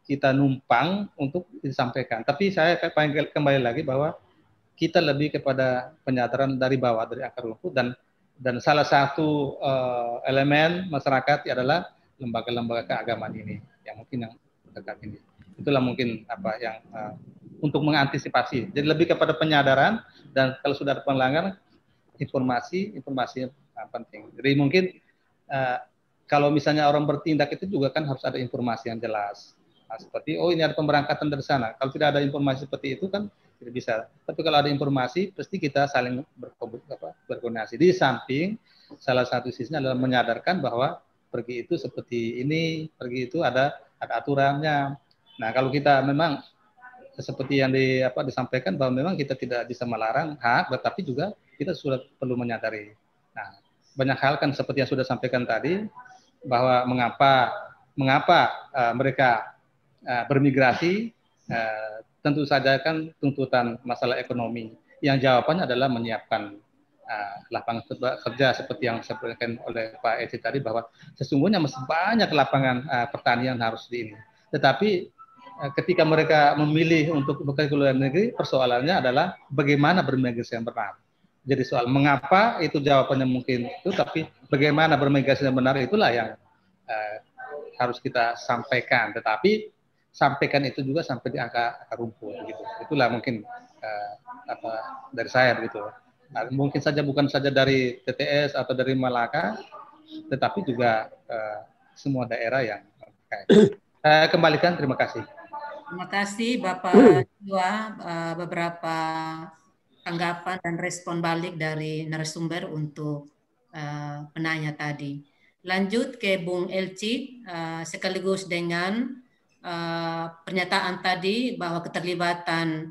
kita numpang untuk disampaikan. Tapi saya kembali lagi bahwa kita lebih kepada penyadaran dari bawah, dari akar rumput, dan salah satu elemen masyarakat adalah lembaga-lembaga keagamaan ini, yang mungkin yang dekat ini. Itulah mungkin yang untuk mengantisipasi. Jadi lebih kepada penyadaran, dan kalau sudah ada pelanggaran, informasi penting. Jadi mungkin kalau misalnya orang bertindak itu juga kan harus ada informasi yang jelas. Nah, seperti ini ada pemberangkatan dari sana. Kalau tidak ada informasi seperti itu kan tidak bisa. Tapi kalau ada informasi, pasti kita saling berkoordinasi. Di samping salah satu sisinya adalah menyadarkan bahwa pergi itu seperti ini, pergi itu ada aturannya. Nah, kalau kita memang seperti yang disampaikan bahwa memang kita tidak bisa melarang hak, tetapi juga kita sudah perlu menyadari. Nah, banyak hal kan seperti yang sudah sampaikan tadi, bahwa mengapa mereka bermigrasi, tentu saja kan tuntutan masalah ekonomi. Yang jawabannya adalah menyiapkan lapangan kerja seperti yang disampaikan oleh Pak Eci tadi, bahwa sesungguhnya masih banyak lapangan pertanian harus di ini. Tetapi ketika mereka memilih untuk bekerja ke luar negeri, persoalannya adalah bagaimana bermigrasi yang benar. Jadi soal mengapa itu jawabannya mungkin itu, tapi bagaimana bermigrasi yang benar itulah yang harus kita sampaikan. Tetapi sampaikan itu juga sampai di akar rumput gitu. Itulah mungkin dari saya begitu. Nah, mungkin saja bukan saja dari TTS atau dari Malaka, tetapi juga semua daerah yang saya kembalikan. Terima kasih. Terima kasih Bapak Siwa, beberapa tanggapan dan respon balik dari narasumber untuk penanya tadi. Lanjut ke Bung Elci, sekaligus dengan pernyataan tadi bahwa keterlibatan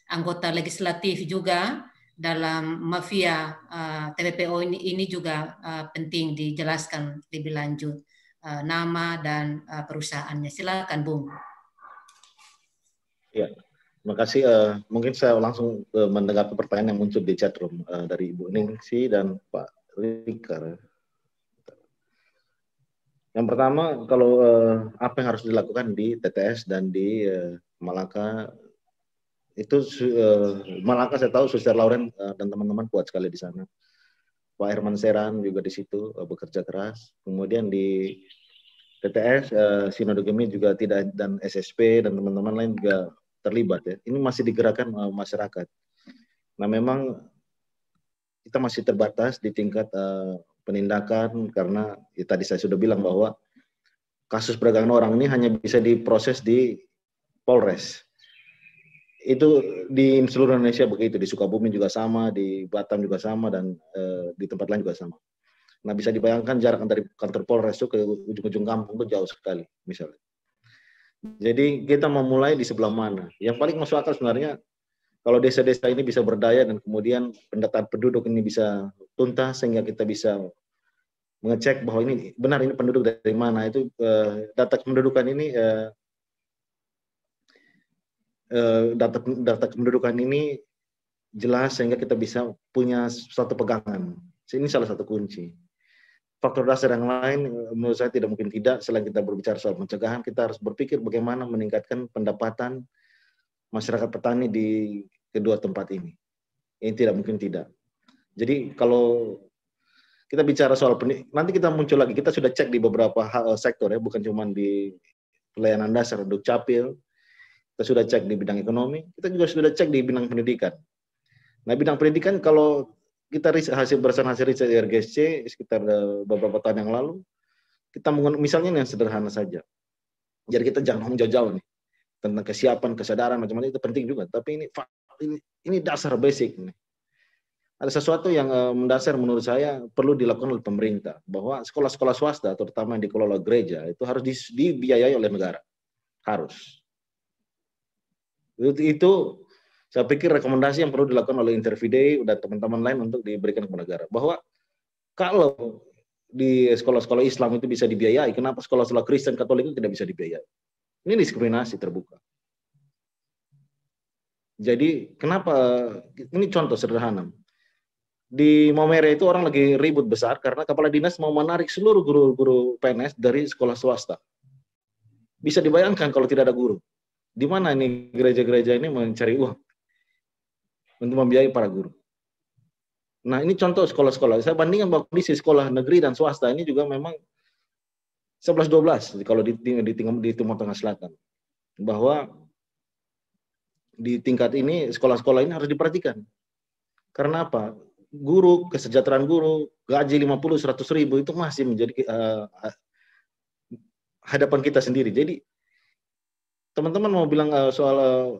anggota legislatif juga dalam mafia TPPO ini juga penting dijelaskan lebih lanjut nama dan perusahaannya. Silakan Bung. Ya, terima kasih. Mungkin saya langsung menanggapi pertanyaan yang muncul di chat room dari Ibu Ningsi dan Pak Rikar. Yang pertama, kalau apa yang harus dilakukan di TTS dan di Malaka, itu Malaka saya tahu Suster Lauren dan teman-teman kuat sekali di sana. Pak Herman Seran juga di situ bekerja keras. Kemudian di TTS, Sinode Gemi juga tidak, dan SSP dan teman-teman lain juga terlibat ya. Ini masih digerakkan masyarakat. Nah, memang kita masih terbatas di tingkat penindakan karena tadi saya sudah bilang bahwa kasus perdagangan orang ini hanya bisa diproses di Polres. Itu di seluruh Indonesia begitu, di Sukabumi juga sama, di Batam juga sama, dan di tempat lain juga sama. Nah, bisa dibayangkan jarak dari kantor Polres itu ke ujung-ujung kampung itu jauh sekali misalnya. Jadi kita memulai di sebelah mana? Yang paling masuk akal sebenarnya kalau desa-desa ini bisa berdaya dan kemudian pendataan penduduk ini bisa tuntas sehingga kita bisa mengecek bahwa ini benar ini penduduk dari mana. Itu data kependudukan ini data kependudukan ini jelas sehingga kita bisa punya suatu pegangan. Ini salah satu kunci. Faktor dasar yang lain menurut saya tidak mungkin tidak, selain kita berbicara soal pencegahan, kita harus berpikir bagaimana meningkatkan pendapatan masyarakat petani di kedua tempat ini. Ini tidak mungkin tidak. Jadi kalau kita bicara soal nanti kita muncul lagi, kita sudah cek di beberapa sektor ya, bukan cuma di pelayanan dasar, Dukcapil, kita sudah cek di bidang ekonomi, kita juga sudah cek di bidang pendidikan. Nah, bidang pendidikan kalau kita berdasarkan hasil riset RGSC sekitar beberapa tahun yang lalu, kita misalnya yang sederhana saja. Jadi kita jangan ngomong jauh-jauh nih tentang kesiapan, kesadaran macam-macam, itu penting juga. Tapi ini dasar basic nih. Ada sesuatu yang mendasar menurut saya perlu dilakukan oleh pemerintah, bahwa sekolah-sekolah swasta, terutama yang dikelola gereja, itu harus dibiayai oleh negara. Harus. Itu saya pikir rekomendasi yang perlu dilakukan oleh Intervidei dan teman-teman lain untuk diberikan kepada negara. Bahwa kalau di sekolah-sekolah Islam itu bisa dibiayai, kenapa sekolah-sekolah Kristen Katolik itu tidak bisa dibiayai? Ini diskriminasi terbuka. Jadi kenapa, ini contoh sederhana. Di Maumere itu orang lagi ribut besar karena kepala dinas mau menarik seluruh guru-guru PNS dari sekolah swasta. Bisa dibayangkan kalau tidak ada guru. Di mana ini gereja-gereja ini mencari uang untuk membiayai para guru. Nah, ini contoh sekolah-sekolah. Saya bandingkan bahwa kondisi sekolah negeri dan swasta ini juga memang 11-12 kalau di Timur Tengah Selatan. Bahwa di tingkat ini sekolah-sekolah ini harus diperhatikan. Karena apa? Guru, kesejahteraan guru, gaji 50-100 ribu itu masih menjadi hadapan kita sendiri. Jadi teman-teman mau bilang soal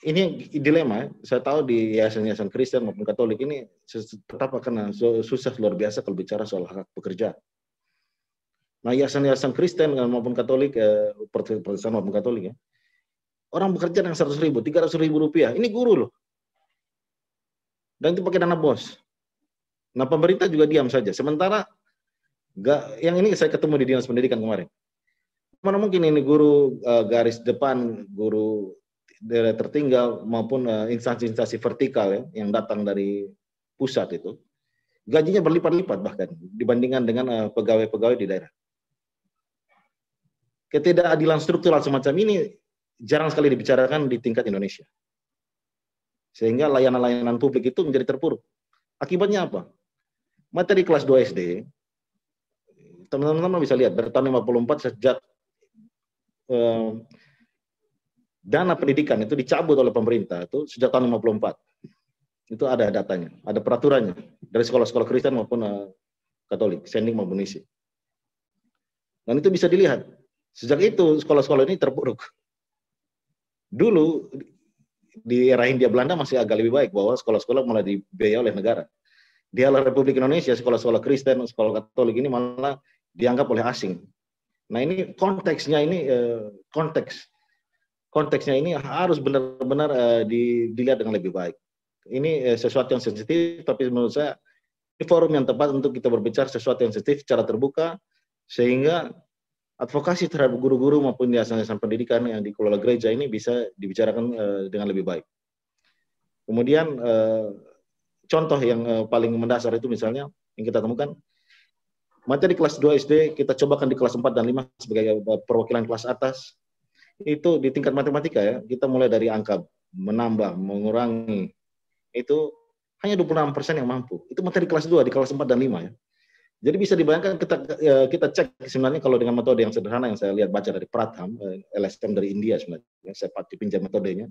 ini dilema, saya tahu di yayasan-yayasan Kristen maupun Katolik ini tetap akan susah luar biasa kalau bicara soal hak pekerja. Nah, yayasan-yayasan Kristen maupun Katolik, Protestan maupun Katolik ya, orang bekerja dengan 100 ribu, 300 ribu rupiah, ini guru loh. Dan itu pakai dana bos. Nah, pemerintah juga diam saja. Sementara yang ini saya ketemu di Dinas Pendidikan kemarin. Mana mungkin ini guru garis depan, guru daerah tertinggal maupun instansi-instansi vertikal ya, yang datang dari pusat itu, gajinya berlipat-lipat bahkan dibandingkan dengan pegawai-pegawai di daerah. Ketidakadilan struktural semacam ini jarang sekali dibicarakan di tingkat Indonesia. Sehingga layanan-layanan publik itu menjadi terpuruk. Akibatnya apa? Materi kelas 2 SD, teman-teman bisa lihat, dari tahun 54 sejak dana pendidikan itu dicabut oleh pemerintah itu sejak tahun 54. Itu ada datanya, ada peraturannya dari sekolah-sekolah Kristen maupun Katolik, sending maupun isi. Dan itu bisa dilihat. Sejak itu sekolah-sekolah ini terpuruk. Dulu di era Hindia Belanda masih agak lebih baik bahwa sekolah-sekolah mulai dibiayai oleh negara. Di era Republik Indonesia sekolah-sekolah Kristen, sekolah Katolik ini malah dianggap oleh asing. Nah, ini konteksnya ini konteksnya ini harus benar-benar dilihat dengan lebih baik. Ini sesuatu yang sensitif, tapi menurut saya ini forum yang tepat untuk kita berbicara sesuatu yang sensitif secara terbuka, sehingga advokasi terhadap guru-guru maupun yayasan-yayasan pendidikan yang dikelola gereja ini bisa dibicarakan dengan lebih baik. Kemudian contoh yang paling mendasar itu misalnya yang kita temukan, materi kelas 2 SD kita cobakan di kelas 4 dan 5 sebagai perwakilan kelas atas. Itu di tingkat matematika ya, kita mulai dari angka menambah, mengurangi, itu hanya 26% yang mampu. Itu materi kelas 2 di kelas 4 dan 5 ya. Jadi bisa dibayangkan kita cek sebenarnya kalau dengan metode yang sederhana yang saya lihat baca dari Pratham, LSM dari India sebenarnya. Saya pinjam metodenya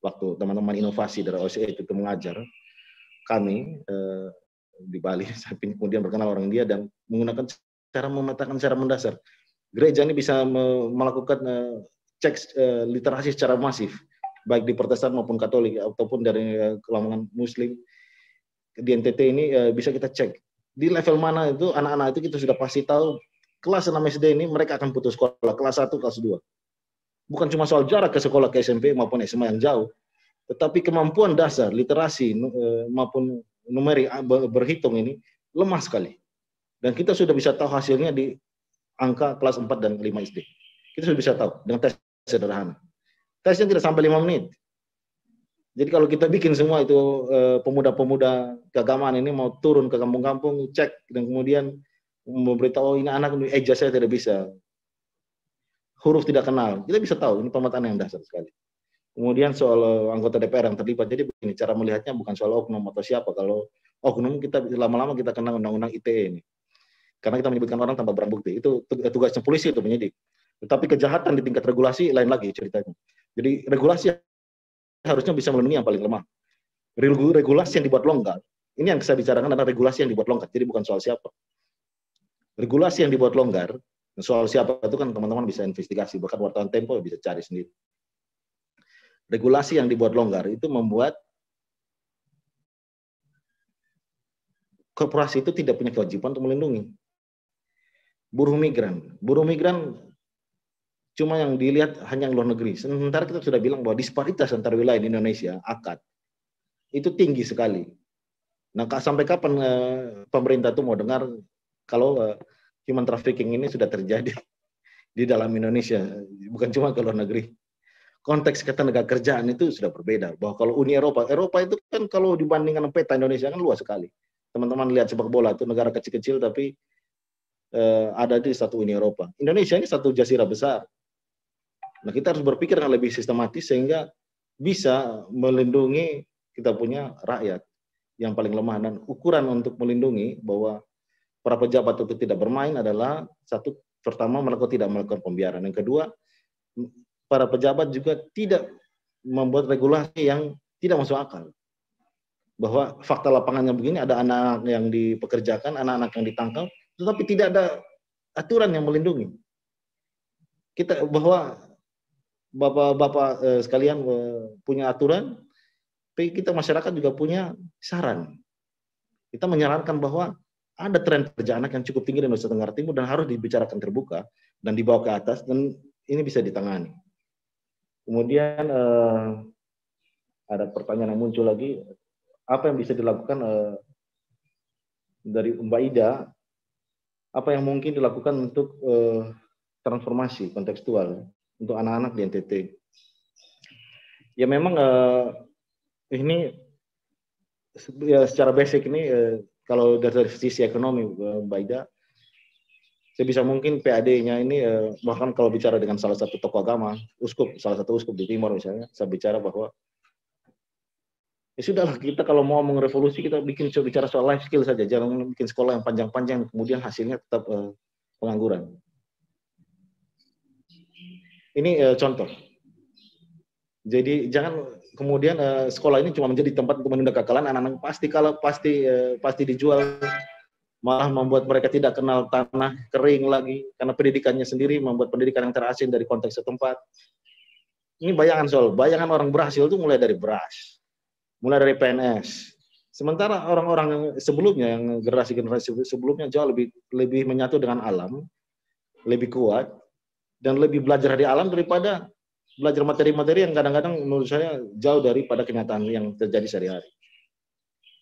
waktu teman-teman inovasi dari OSCE itu mengajar kami di Bali, saya kemudian berkenal orang India dan menggunakan cara memetakan secara mendasar. Gereja ini bisa melakukan cek literasi secara masif, baik di Protestan maupun Katolik ataupun dari kelompok Muslim. Di NTT ini bisa kita cek di level mana itu anak-anak itu kita sudah pasti tahu kelas 6 SD ini mereka akan putus sekolah, kelas 1, kelas 2. Bukan cuma soal jarak ke sekolah ke SMP maupun SMA yang jauh, tetapi kemampuan dasar literasi maupun numerik berhitung ini lemah sekali. Dan kita sudah bisa tahu hasilnya di angka kelas 4 dan 5 SD. Kita sudah bisa tahu dengan tes sederhana. Tesnya tidak sampai 5 menit. Jadi kalau kita bikin semua itu pemuda-pemuda keagamaan ini mau turun ke kampung-kampung, cek dan kemudian memberitahu ini anak eja saya tidak bisa, huruf tidak kenal, kita bisa tahu ini pemetaan yang dasar sekali. Kemudian soal anggota DPR yang terlibat, jadi begini cara melihatnya bukan soal oknum atau siapa. Kalau oknum kita lama-lama kita kena undang-undang ITE ini, karena kita menyebutkan orang tanpa barang bukti. Itu tugasnya polisi itu penyidik. Tetapi kejahatan di tingkat regulasi lain lagi ceritanya. Jadi regulasi harusnya bisa melindungi yang paling lemah. Regulasi yang dibuat longgar Ini yang saya bicarakan adalah regulasi yang dibuat longgar, jadi bukan soal siapa. Regulasi yang dibuat longgar, soal siapa itu kan teman-teman bisa investigasi, bahkan wartawan Tempo bisa cari sendiri. Regulasi yang dibuat longgar itu membuat korporasi itu tidak punya kewajiban untuk melindungi buruh migran. Buruh migran cuma yang dilihat hanya yang luar negeri. Sementara kita sudah bilang bahwa disparitas antara wilayah di Indonesia, AKAD, itu tinggi sekali. Nah, sampai kapan pemerintah itu mau dengar kalau human trafficking ini sudah terjadi di dalam Indonesia, bukan cuma ke luar negeri. Konteks ketenaga kerjaan itu sudah berbeda. Bahwa kalau Uni Eropa itu kan kalau dibandingkan peta Indonesia kan luas sekali. Teman-teman lihat sepak bola itu negara kecil-kecil tapi ada di satu Uni Eropa. Indonesia ini satu jazirah besar. Nah, kita harus berpikir dengan lebih sistematis sehingga bisa melindungi kita punya rakyat yang paling lemah. Dan ukuran untuk melindungi bahwa para pejabat itu tidak bermain adalah satu, pertama mereka tidak melakukan pembiaran. Yang kedua, para pejabat juga tidak membuat regulasi yang tidak masuk akal. Bahwa fakta lapangannya begini, ada anak-anak yang dipekerjakan, anak-anak yang ditangkap, tetapi tidak ada aturan yang melindungi. Kita bahwa bapak-bapak sekalian punya aturan, tapi kita masyarakat juga punya saran. Kita menyarankan bahwa ada tren kerja anak yang cukup tinggi di Nusa Tenggara Timur dan harus dibicarakan terbuka dan dibawa ke atas, dan ini bisa ditangani. Kemudian ada pertanyaan yang muncul lagi, apa yang bisa dilakukan dari Mbak Ida, apa yang mungkin dilakukan untuk transformasi kontekstual untuk anak-anak di NTT. Ya memang ini ya, secara basic ini kalau dari sisi ekonomi Mbak Ida, sebisa mungkin PAD-nya ini bahkan kalau bicara dengan salah satu tokoh agama, salah satu uskup di Timor misalnya, saya bicara bahwa ya sudahlah, kita kalau mau mengerevolusi kita bicara soal life skill saja, jangan bikin sekolah yang panjang-panjang kemudian hasilnya tetap pengangguran. Ini contoh. Jadi jangan kemudian sekolah ini cuma menjadi tempat untuk menunda kekalahan anak-anak, pasti dijual, malah membuat mereka tidak kenal tanah kering lagi karena pendidikannya sendiri, membuat pendidikan yang terasing dari konteks setempat. Ini bayangan orang berhasil itu mulai dari beras, mulai dari PNS. Sementara orang-orang yang sebelumnya, yang generasi sebelumnya jauh lebih menyatu dengan alam, lebih kuat dan lebih belajar dari alam daripada belajar materi-materi yang kadang-kadang menurut saya jauh daripada kenyataan yang terjadi sehari-hari.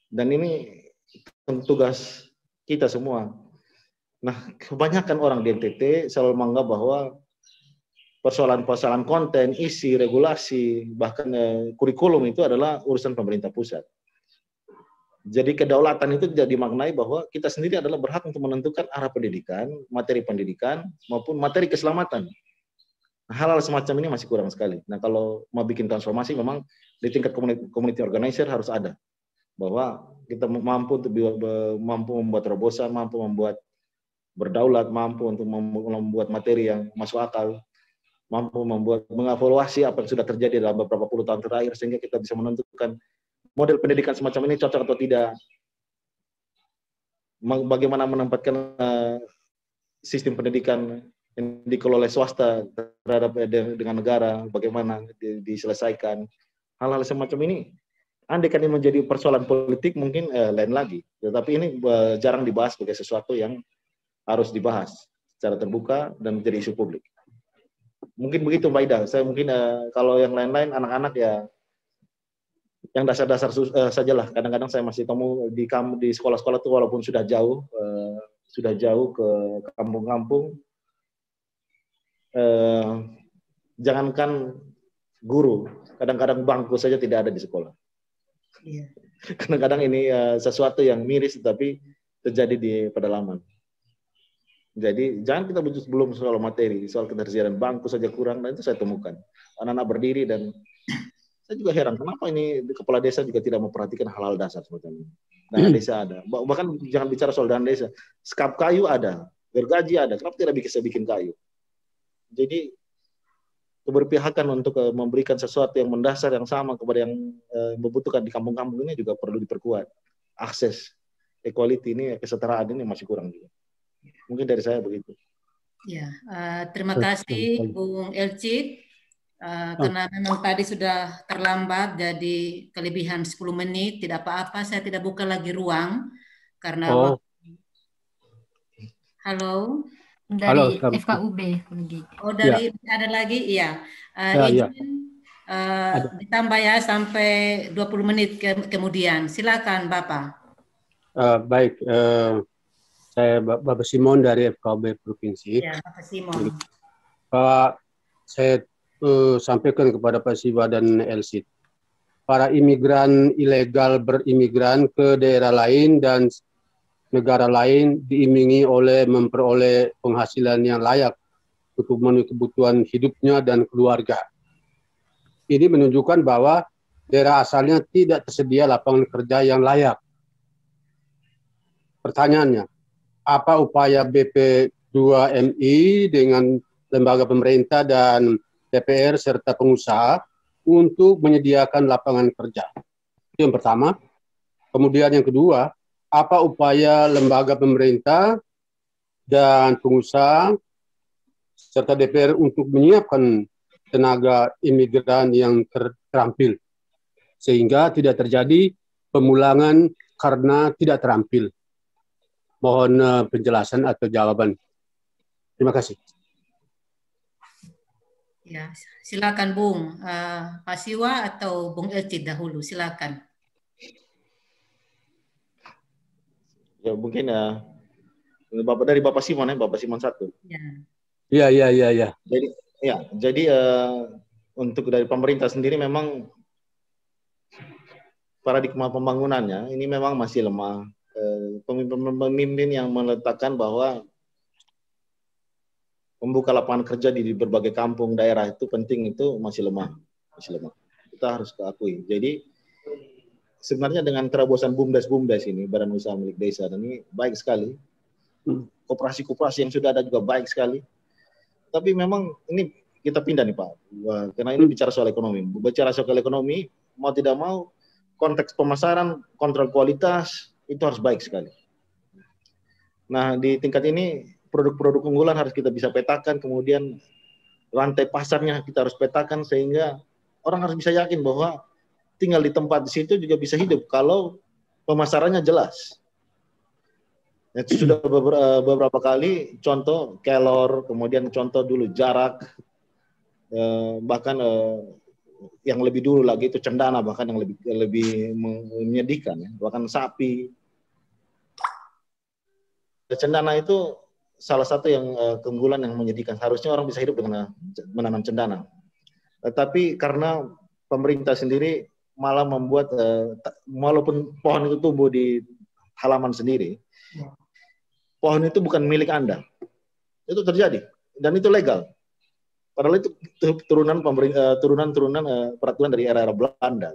Dan ini tugas kita semua. Nah, kebanyakan orang di NTT selalu menganggap bahwa persoalan-persoalan konten, isi, regulasi, bahkan kurikulum itu adalah urusan pemerintah pusat. Jadi kedaulatan itu tidak dimaknai bahwa kita sendiri adalah berhak untuk menentukan arah pendidikan, materi pendidikan, maupun materi keselamatan. Hal-hal semacam ini masih kurang sekali. Nah, kalau mau bikin transformasi memang di tingkat community organizer harus ada. Bahwa kita mampu membuat terobosan, mampu membuat berdaulat, mampu untuk membuat materi yang masuk akal, mampu mengevaluasi apa yang sudah terjadi dalam beberapa puluh tahun terakhir sehingga kita bisa menentukan model pendidikan semacam ini cocok atau tidak. Bagaimana menempatkan sistem pendidikan yang dikelola oleh swasta terhadap dengan negara, bagaimana diselesaikan. Hal-hal semacam ini, andai kan ini menjadi persoalan politik mungkin lain lagi. Tetapi ini jarang dibahas sebagai sesuatu yang harus dibahas secara terbuka dan menjadi isu publik. Mungkin begitu Mbak Ida. Saya mungkin kalau yang lain-lain anak-anak ya yang dasar-dasar sajalah. Kadang-kadang saya masih temu di sekolah-sekolah itu walaupun sudah jauh ke kampung-kampung. Jangankan guru, kadang-kadang bangku saja tidak ada di sekolah. Iya. Kadang-kadang ini sesuatu yang miris tapi terjadi di pedalaman. Jadi jangan kita butuh sebelum soal materi, soal ketersediaan bangku saja kurang, dan itu saya temukan. Anak-anak berdiri dan saya juga heran kenapa ini kepala desa juga tidak memperhatikan hal-hal dasar seperti ini. Dana desa ada, bahkan jangan bicara soal dana desa, skap kayu ada, gergaji ada, kenapa tidak bisa bikin kayu? Jadi keberpihakan untuk memberikan sesuatu yang mendasar yang sama kepada yang membutuhkan di kampung-kampung ini juga perlu diperkuat. akses equality ini, kesetaraan ini masih kurang juga. Mungkin dari saya begitu. Ya, terima kasih Bung Elcid. Karena memang tadi sudah terlambat, jadi kelebihan 10 menit, tidak apa-apa, saya tidak buka lagi ruang karena halo. Dari FKUB lagi. Oh, dari ada lagi, iya. Izin ditambah ya sampai 20 menit kemudian. Silakan Bapak. Baik, saya Bapak Simon dari FKUB Provinsi. Ya, Bapak Simon. Saya sampaikan kepada Pak Siwa dan Elcid. Para imigran ilegal berimigran ke daerah lain dan negara lain diiming-imingi oleh memperoleh penghasilan yang layak untuk memenuhi kebutuhan hidupnya dan keluarga. Ini menunjukkan bahwa daerah asalnya tidak tersedia lapangan kerja yang layak. Pertanyaannya, apa upaya BP2MI dengan lembaga pemerintah dan DPR serta pengusaha untuk menyediakan lapangan kerja? Itu yang pertama. Kemudian yang kedua, apa upaya lembaga pemerintah dan pengusaha serta DPR untuk menyiapkan tenaga imigran yang terampil sehingga tidak terjadi pemulangan karena tidak terampil? Mohon penjelasan atau jawaban. Terima kasih. Ya, silakan Bung Pak Siwa atau Bung Elcid dahulu, silakan. Ya mungkin Bapak dari Bapak Simon ya, Bapak Simon 1. Ya. Jadi untuk dari pemerintah sendiri memang paradigma pembangunannya ini memang masih lemah. Pemimpin yang meletakkan bahwa membuka lapangan kerja di berbagai kampung daerah itu penting, itu masih lemah. Kita harus akui. Jadi sebenarnya dengan terobosan BUMDes ini, Badan Usaha Milik Desa, dan ini baik sekali. Koperasi-koperasi yang sudah ada juga baik sekali. Tapi memang ini kita pindah nih Pak, karena ini bicara soal ekonomi. Bicara soal ekonomi, mau tidak mau konteks pemasaran, kontrol kualitas itu harus baik sekali. Nah di tingkat ini produk-produk unggulan harus kita bisa petakan, kemudian rantai pasarnya kita harus petakan sehingga orang harus bisa yakin bahwa tinggal di tempat di situ juga bisa hidup kalau pemasarannya jelas. Itu sudah beberapa kali contoh Kelor, kemudian contoh dulu Jarak, bahkan yang lebih dulu lagi itu Cendana, bahkan yang lebih menyedihkan, ya. Bahkan Sapi. Cendana itu salah satu yang keunggulan yang menyedihkan. Harusnya orang bisa hidup dengan menanam cendana. Tapi karena pemerintah sendiri malah membuat, walaupun pohon itu tumbuh di halaman sendiri, pohon itu bukan milik Anda. Itu terjadi dan itu legal. Padahal itu turunan peraturan dari era Belanda.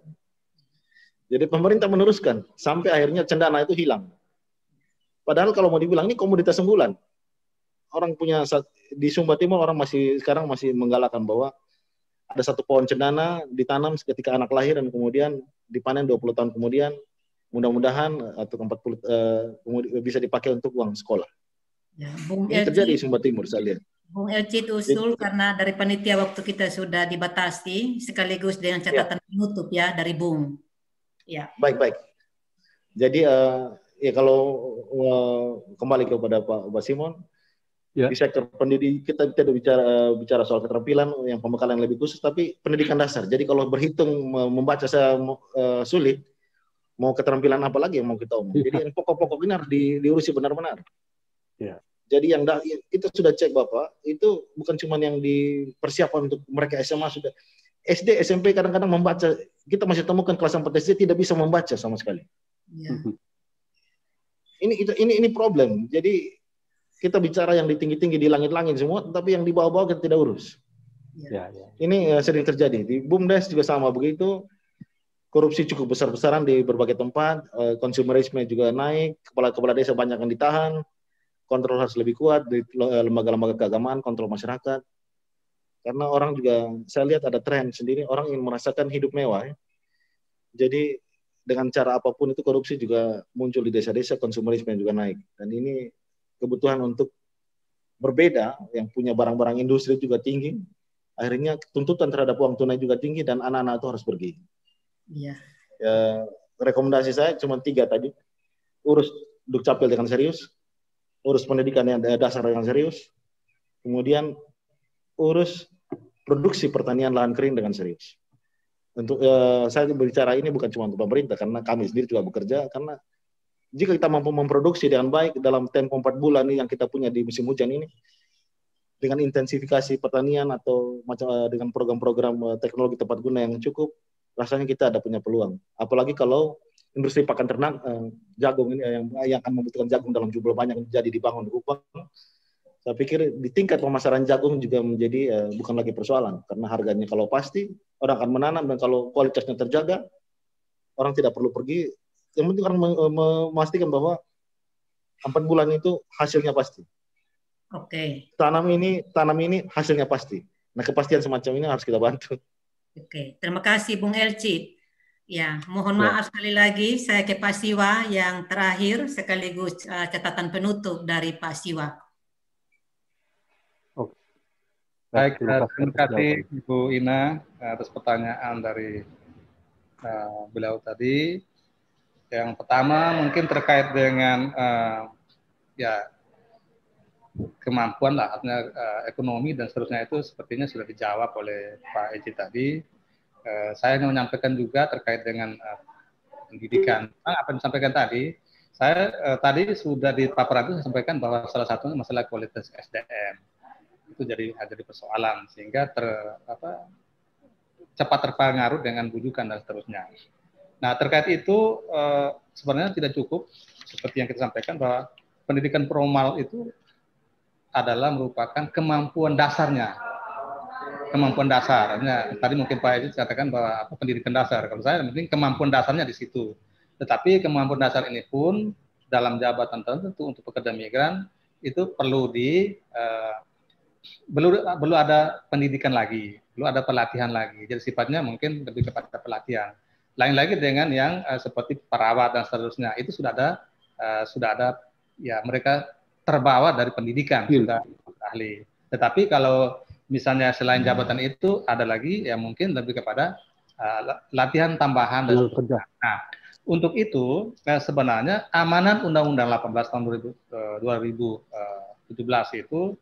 Jadi pemerintah meneruskan sampai akhirnya cendana itu hilang. Padahal kalau mau dibilang ini komoditas unggulan. Orang punya di Sumba Timur orang sekarang masih menggalakkan bahwa ada satu pohon cendana ditanam ketika anak lahir dan kemudian dipanen 20 tahun kemudian, mudah-mudahan atau 40 bisa dipakai untuk uang sekolah. Ya, Bung ini terjadi di Sumba Timur saya lihat. Bung Elcid usul karena dari panitia waktu kita sudah dibatasi, sekaligus dengan catatan penutup ya dari Bung. Ya. Baik. Jadi ya kalau kembali kepada Pak Simon, di sektor pendidik kita tidak bicara soal keterampilan yang pembekalan yang lebih khusus, tapi pendidikan dasar. Jadi kalau berhitung membaca saya sulit, mau keterampilan apa lagi yang mau kita omong. Jadi yang pokok-pokok ini harus diurusi benar-benar. Ya. Jadi yang itu sudah cek Bapak, itu bukan cuma yang dipersiapkan untuk mereka SMA, sudah SD, SMP kadang-kadang membaca. Kita masih temukan kelas 4 SD tidak bisa membaca sama sekali. Ya. Ini problem. Jadi kita bicara yang di tinggi-tinggi, di langit-langit semua, tapi yang di bawah-bawah kita tidak urus. Ya. Ini sering terjadi. Di BUMDes juga sama begitu. Korupsi cukup besar-besaran di berbagai tempat, konsumerisme juga naik, kepala-kepala desa banyak yang ditahan, kontrol harus lebih kuat di lembaga-lembaga keagamaan, kontrol masyarakat. Karena orang juga, saya lihat ada tren sendiri, orang ingin merasakan hidup mewah. Ya. Jadi dengan cara apapun itu korupsi juga muncul di desa-desa, konsumerisme juga naik. Dan ini kebutuhan untuk berbeda, yang punya barang-barang industri juga tinggi, akhirnya tuntutan terhadap uang tunai juga tinggi, dan anak-anak itu harus pergi. Iya. Rekomendasi saya cuma 3 tadi, urus Dukcapil dengan serius, urus pendidikan yang dasar dengan serius, kemudian urus produksi pertanian lahan kering dengan serius. Untuk saya berbicara ini bukan cuma untuk pemerintah, karena kami sendiri juga bekerja, karena jika kita mampu memproduksi dengan baik dalam tempo 4 bulan ini yang kita punya di musim hujan ini, dengan intensifikasi pertanian atau dengan program-program teknologi tepat guna yang cukup, rasanya kita ada punya peluang. Apalagi kalau industri pakan ternak jagung ini yang akan membutuhkan jagung dalam jumlah banyak jadi dibangun di Kupang. Saya pikir di tingkat pemasaran jagung juga menjadi bukan lagi persoalan, karena harganya kalau pasti orang akan menanam, dan kalau kualitasnya terjaga orang tidak perlu pergi. Yang penting orang memastikan bahwa 4 bulan itu hasilnya pasti. Oke. Tanam ini hasilnya pasti. Nah, kepastian semacam ini harus kita bantu. Oke, terima kasih Bung Elcid. Ya, mohon maaf sekali lagi saya ke Pak Siwa yang terakhir sekaligus catatan penutup dari Pak Siwa. Baik, terima kasih Ibu Ina atas pertanyaan dari beliau tadi. Yang pertama mungkin terkait dengan kemampuan lah, artinya ekonomi dan seterusnya, itu sepertinya sudah dijawab oleh Pak Eci tadi. Saya ingin menyampaikan juga terkait dengan pendidikan. Apa yang disampaikan tadi, saya tadi sudah di paparan itu saya sampaikan bahwa salah satunya masalah kualitas SDM. Itu jadi persoalan, sehingga cepat terpengaruh dengan bujukan dan seterusnya. Nah, terkait itu sebenarnya tidak cukup seperti yang kita sampaikan bahwa pendidikan formal itu adalah merupakan kemampuan dasarnya. Kemampuan dasar. Tadi mungkin Pak Edi katakan bahwa pendidikan dasar. Kalau saya mungkin kemampuan dasarnya di situ. Tetapi kemampuan dasar ini pun dalam jabatan tertentu untuk pekerja migran itu perlu ada pendidikan lagi, perlu ada pelatihan lagi. Jadi sifatnya mungkin lebih kepada pelatihan. Lain lagi dengan yang seperti perawat dan seterusnya, itu sudah ada ya, mereka terbawa dari pendidikan, sudah ahli. Tetapi kalau misalnya selain jabatan itu ada lagi yang mungkin lebih kepada latihan tambahan dan seterusnya. Nah, untuk itu sebenarnya amanat Undang-Undang 18 tahun 2017 itu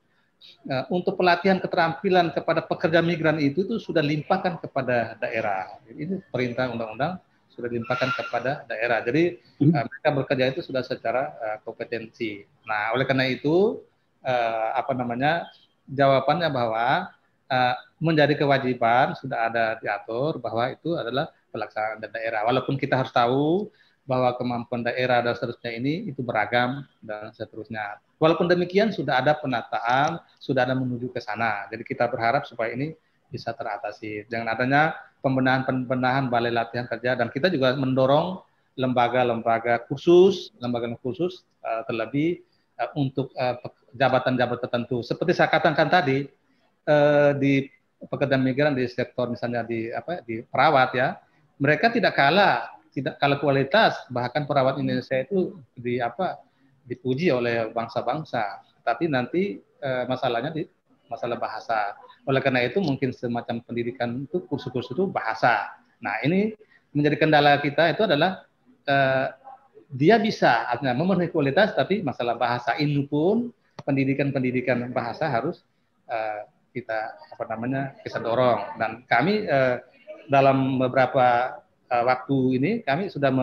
untuk pelatihan keterampilan kepada pekerja migran itu sudah limpahkan kepada daerah. Ini perintah undang-undang sudah dilimpahkan kepada daerah. Jadi mereka bekerja itu sudah secara kompetensi. Nah, oleh karena itu jawabannya bahwa menjadi kewajiban sudah ada diatur bahwa itu adalah pelaksanaan daerah. Walaupun kita harus tahu bahwa kemampuan daerah dan seterusnya ini itu beragam dan seterusnya. Walaupun demikian sudah ada penataan, sudah ada menuju ke sana. Jadi kita berharap supaya ini bisa teratasi dengan adanya pembenahan balai latihan kerja, dan kita juga mendorong lembaga-lembaga khusus, terlebih untuk jabatan-jabatan tertentu. Seperti saya katakan tadi, di pekerja migran di sektor misalnya di perawat ya, mereka tidak kalah kualitas, bahkan perawat Indonesia itu dipuji oleh bangsa-bangsa, tapi nanti masalahnya di masalah bahasa. Oleh karena itu mungkin semacam pendidikan itu kursus-kursus itu bahasa. Nah, ini menjadi kendala kita itu adalah dia bisa artinya memenuhi kualitas, tapi masalah bahasa ini pun pendidikan bahasa harus kita kita dorong. Dan kami dalam beberapa waktu ini kami sudah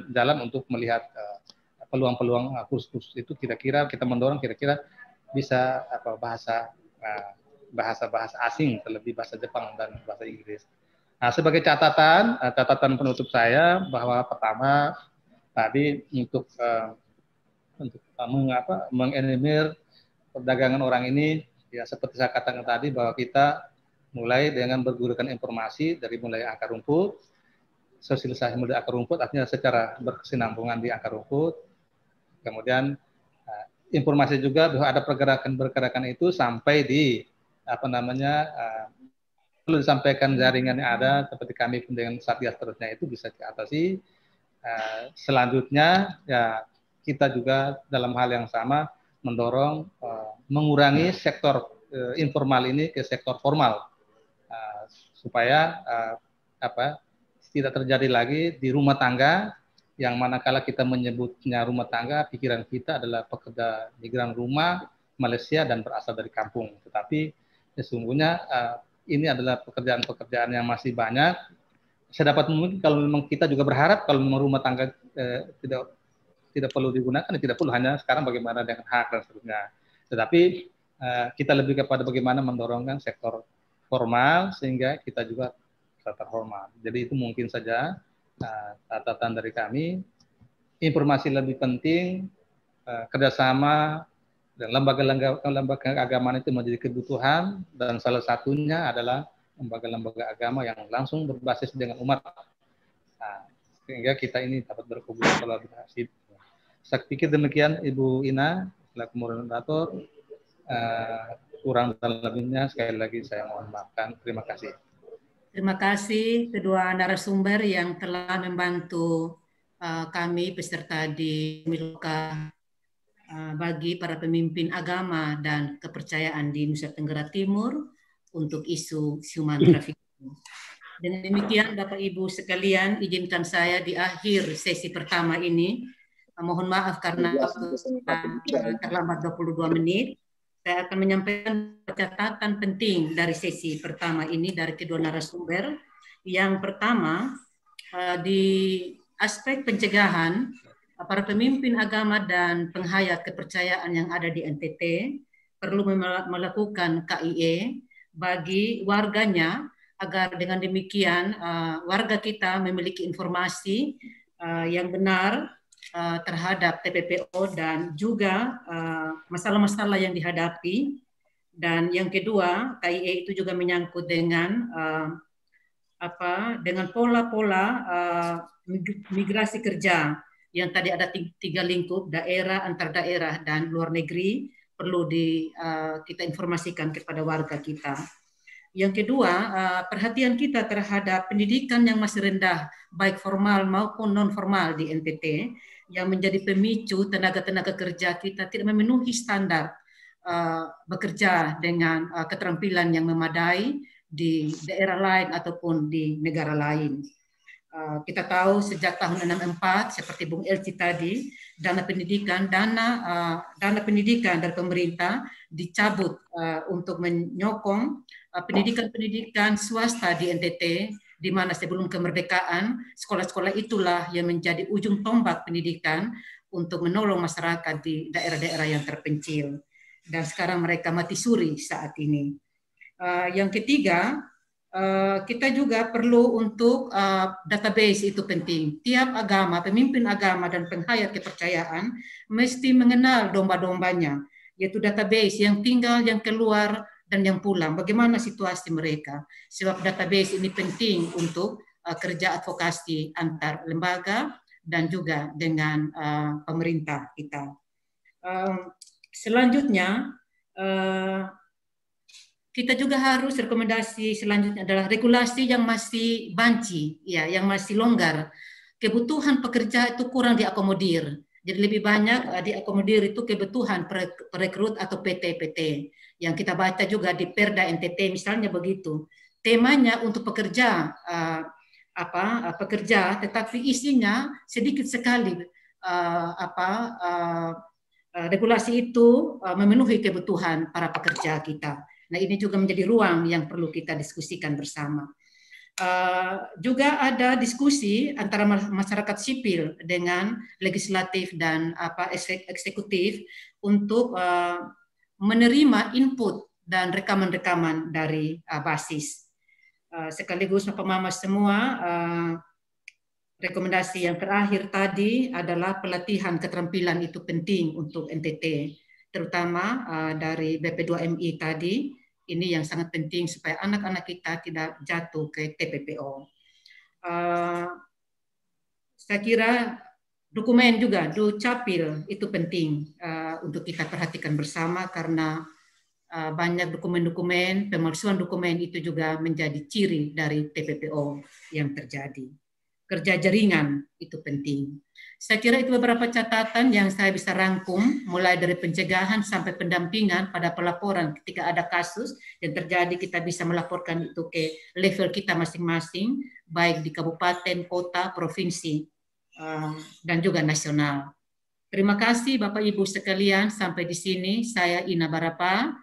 jalan untuk melihat peluang-peluang kursus itu, kira-kira kita mendorong kira-kira bisa bahasa asing, terlebih bahasa Jepang dan bahasa Inggris. Nah, sebagai catatan penutup saya bahwa pertama tadi untuk mengelimir perdagangan orang ini, ya seperti saya katakan tadi bahwa kita mulai dengan bergurukan informasi dari mulai akar rumput, sosialisasi mulai akar rumput, artinya secara berkesinambungan di akar rumput. Kemudian informasi juga bahwa ada pergerakan itu sampai di perlu disampaikan jaringan yang ada, seperti kami pun dengan Satgas terusnya itu bisa diatasi. Selanjutnya, ya kita juga dalam hal yang sama mendorong mengurangi sektor informal ini ke sektor formal, supaya tidak terjadi lagi di rumah tangga, yang manakala kita menyebutnya rumah tangga, pikiran kita adalah pekerja migran rumah Malaysia dan berasal dari kampung. Tetapi sesungguhnya ini adalah pekerjaan-pekerjaan yang masih banyak. Sedapat mungkin kalau memang kita juga berharap kalau memang rumah tangga tidak perlu digunakan, tidak perlu, hanya sekarang bagaimana dengan hak dan seterusnya. Tetapi kita lebih kepada bagaimana mendorongkan sektor formal sehingga kita juga terhormat. Jadi itu mungkin saja catatan dari kami. Informasi lebih penting, kerjasama dan lembaga keagamaan itu menjadi kebutuhan, dan salah satunya adalah lembaga-lembaga agama yang langsung berbasis dengan umat, sehingga kita ini dapat berkolaborasi. Saya pikir demikian Ibu Ina, selaku moderator. Kurang dan lebihnya sekali lagi saya mohon maafkan. Terima kasih. Terima kasih kedua narasumber yang telah membantu kami peserta di Miloka bagi para pemimpin agama dan kepercayaan di Nusa Tenggara Timur untuk isu human trafficking. Dengan demikian Bapak Ibu sekalian, izinkan saya di akhir sesi pertama ini, mohon maaf karena terlambat 22 menit, saya akan menyampaikan catatan penting dari sesi pertama ini dari kedua narasumber. Yang pertama, di aspek pencegahan, para pemimpin agama dan penghayat kepercayaan yang ada di NTT perlu melakukan KIE bagi warganya, agar dengan demikian warga kita memiliki informasi yang benar terhadap TPPO dan juga masalah-masalah yang dihadapi. Dan yang kedua, KIE itu juga menyangkut dengan dengan pola-pola migrasi kerja yang tadi ada 3 lingkup, daerah, antar daerah, dan luar negeri, perlu kita informasikan kepada warga kita. Yang kedua, perhatian kita terhadap pendidikan yang masih rendah, baik formal maupun non-formal di NTT, yang menjadi pemicu tenaga-tenaga kerja kita tidak memenuhi standar bekerja dengan keterampilan yang memadai di daerah lain ataupun di negara lain. Kita tahu sejak tahun 64 seperti Bung Elci tadi, dana pendidikan dari pemerintah dicabut untuk menyokong pendidikan swasta di NTT, di mana sebelum kemerdekaan sekolah-sekolah itulah yang menjadi ujung tombak pendidikan untuk menolong masyarakat di daerah-daerah yang terpencil, dan sekarang mereka mati suri saat ini. Yang ketiga, kita juga perlu untuk database, itu penting. Tiap agama, pemimpin agama dan penghayat kepercayaan mesti mengenal domba-dombanya, yaitu database yang tinggal, yang keluar, dan yang pulang. Bagaimana situasi mereka? Sebab database ini penting untuk kerja advokasi antar lembaga dan juga dengan pemerintah kita. Selanjutnya, kita juga harus rekomendasi selanjutnya adalah regulasi yang masih banci, ya, yang masih longgar. Kebutuhan pekerja itu kurang diakomodir. Jadi lebih banyak diakomodir itu kebutuhan perekrut atau PT-PT. Yang kita baca juga di Perda NTT misalnya begitu. Temanya untuk pekerja pekerja, tetapi isinya sedikit sekali regulasi itu memenuhi kebutuhan para pekerja kita. Nah, ini juga menjadi ruang yang perlu kita diskusikan bersama. Juga ada diskusi antara masyarakat sipil dengan legislatif dan eksekutif untuk menerima input dan rekaman-rekaman dari basis. Sekaligus Bapak Mama semua, rekomendasi yang terakhir tadi adalah pelatihan keterampilan itu penting untuk NTT, terutama dari BP2MI tadi. Ini yang sangat penting supaya anak-anak kita tidak jatuh ke TPPO. Saya kira dokumen juga, Dukcapil itu penting untuk kita perhatikan bersama, karena banyak dokumen-dokumen, pemalsuan dokumen itu juga menjadi ciri dari TPPO yang terjadi. Kerja jaringan itu penting. Saya kira itu beberapa catatan yang saya bisa rangkum, mulai dari pencegahan sampai pendampingan pada pelaporan ketika ada kasus yang terjadi, kita bisa melaporkan itu ke level kita masing-masing, baik di kabupaten, kota, provinsi, dan juga nasional. Terima kasih Bapak Ibu sekalian, sampai di sini saya Ina Barapa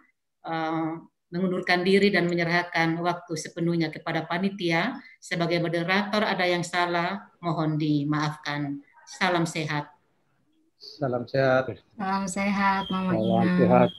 mengundurkan diri dan menyerahkan waktu sepenuhnya kepada panitia. Sebagai moderator ada yang salah, mohon dimaafkan. Salam sehat. Salam sehat. Salam sehat, Mama Salam Ina. sehat.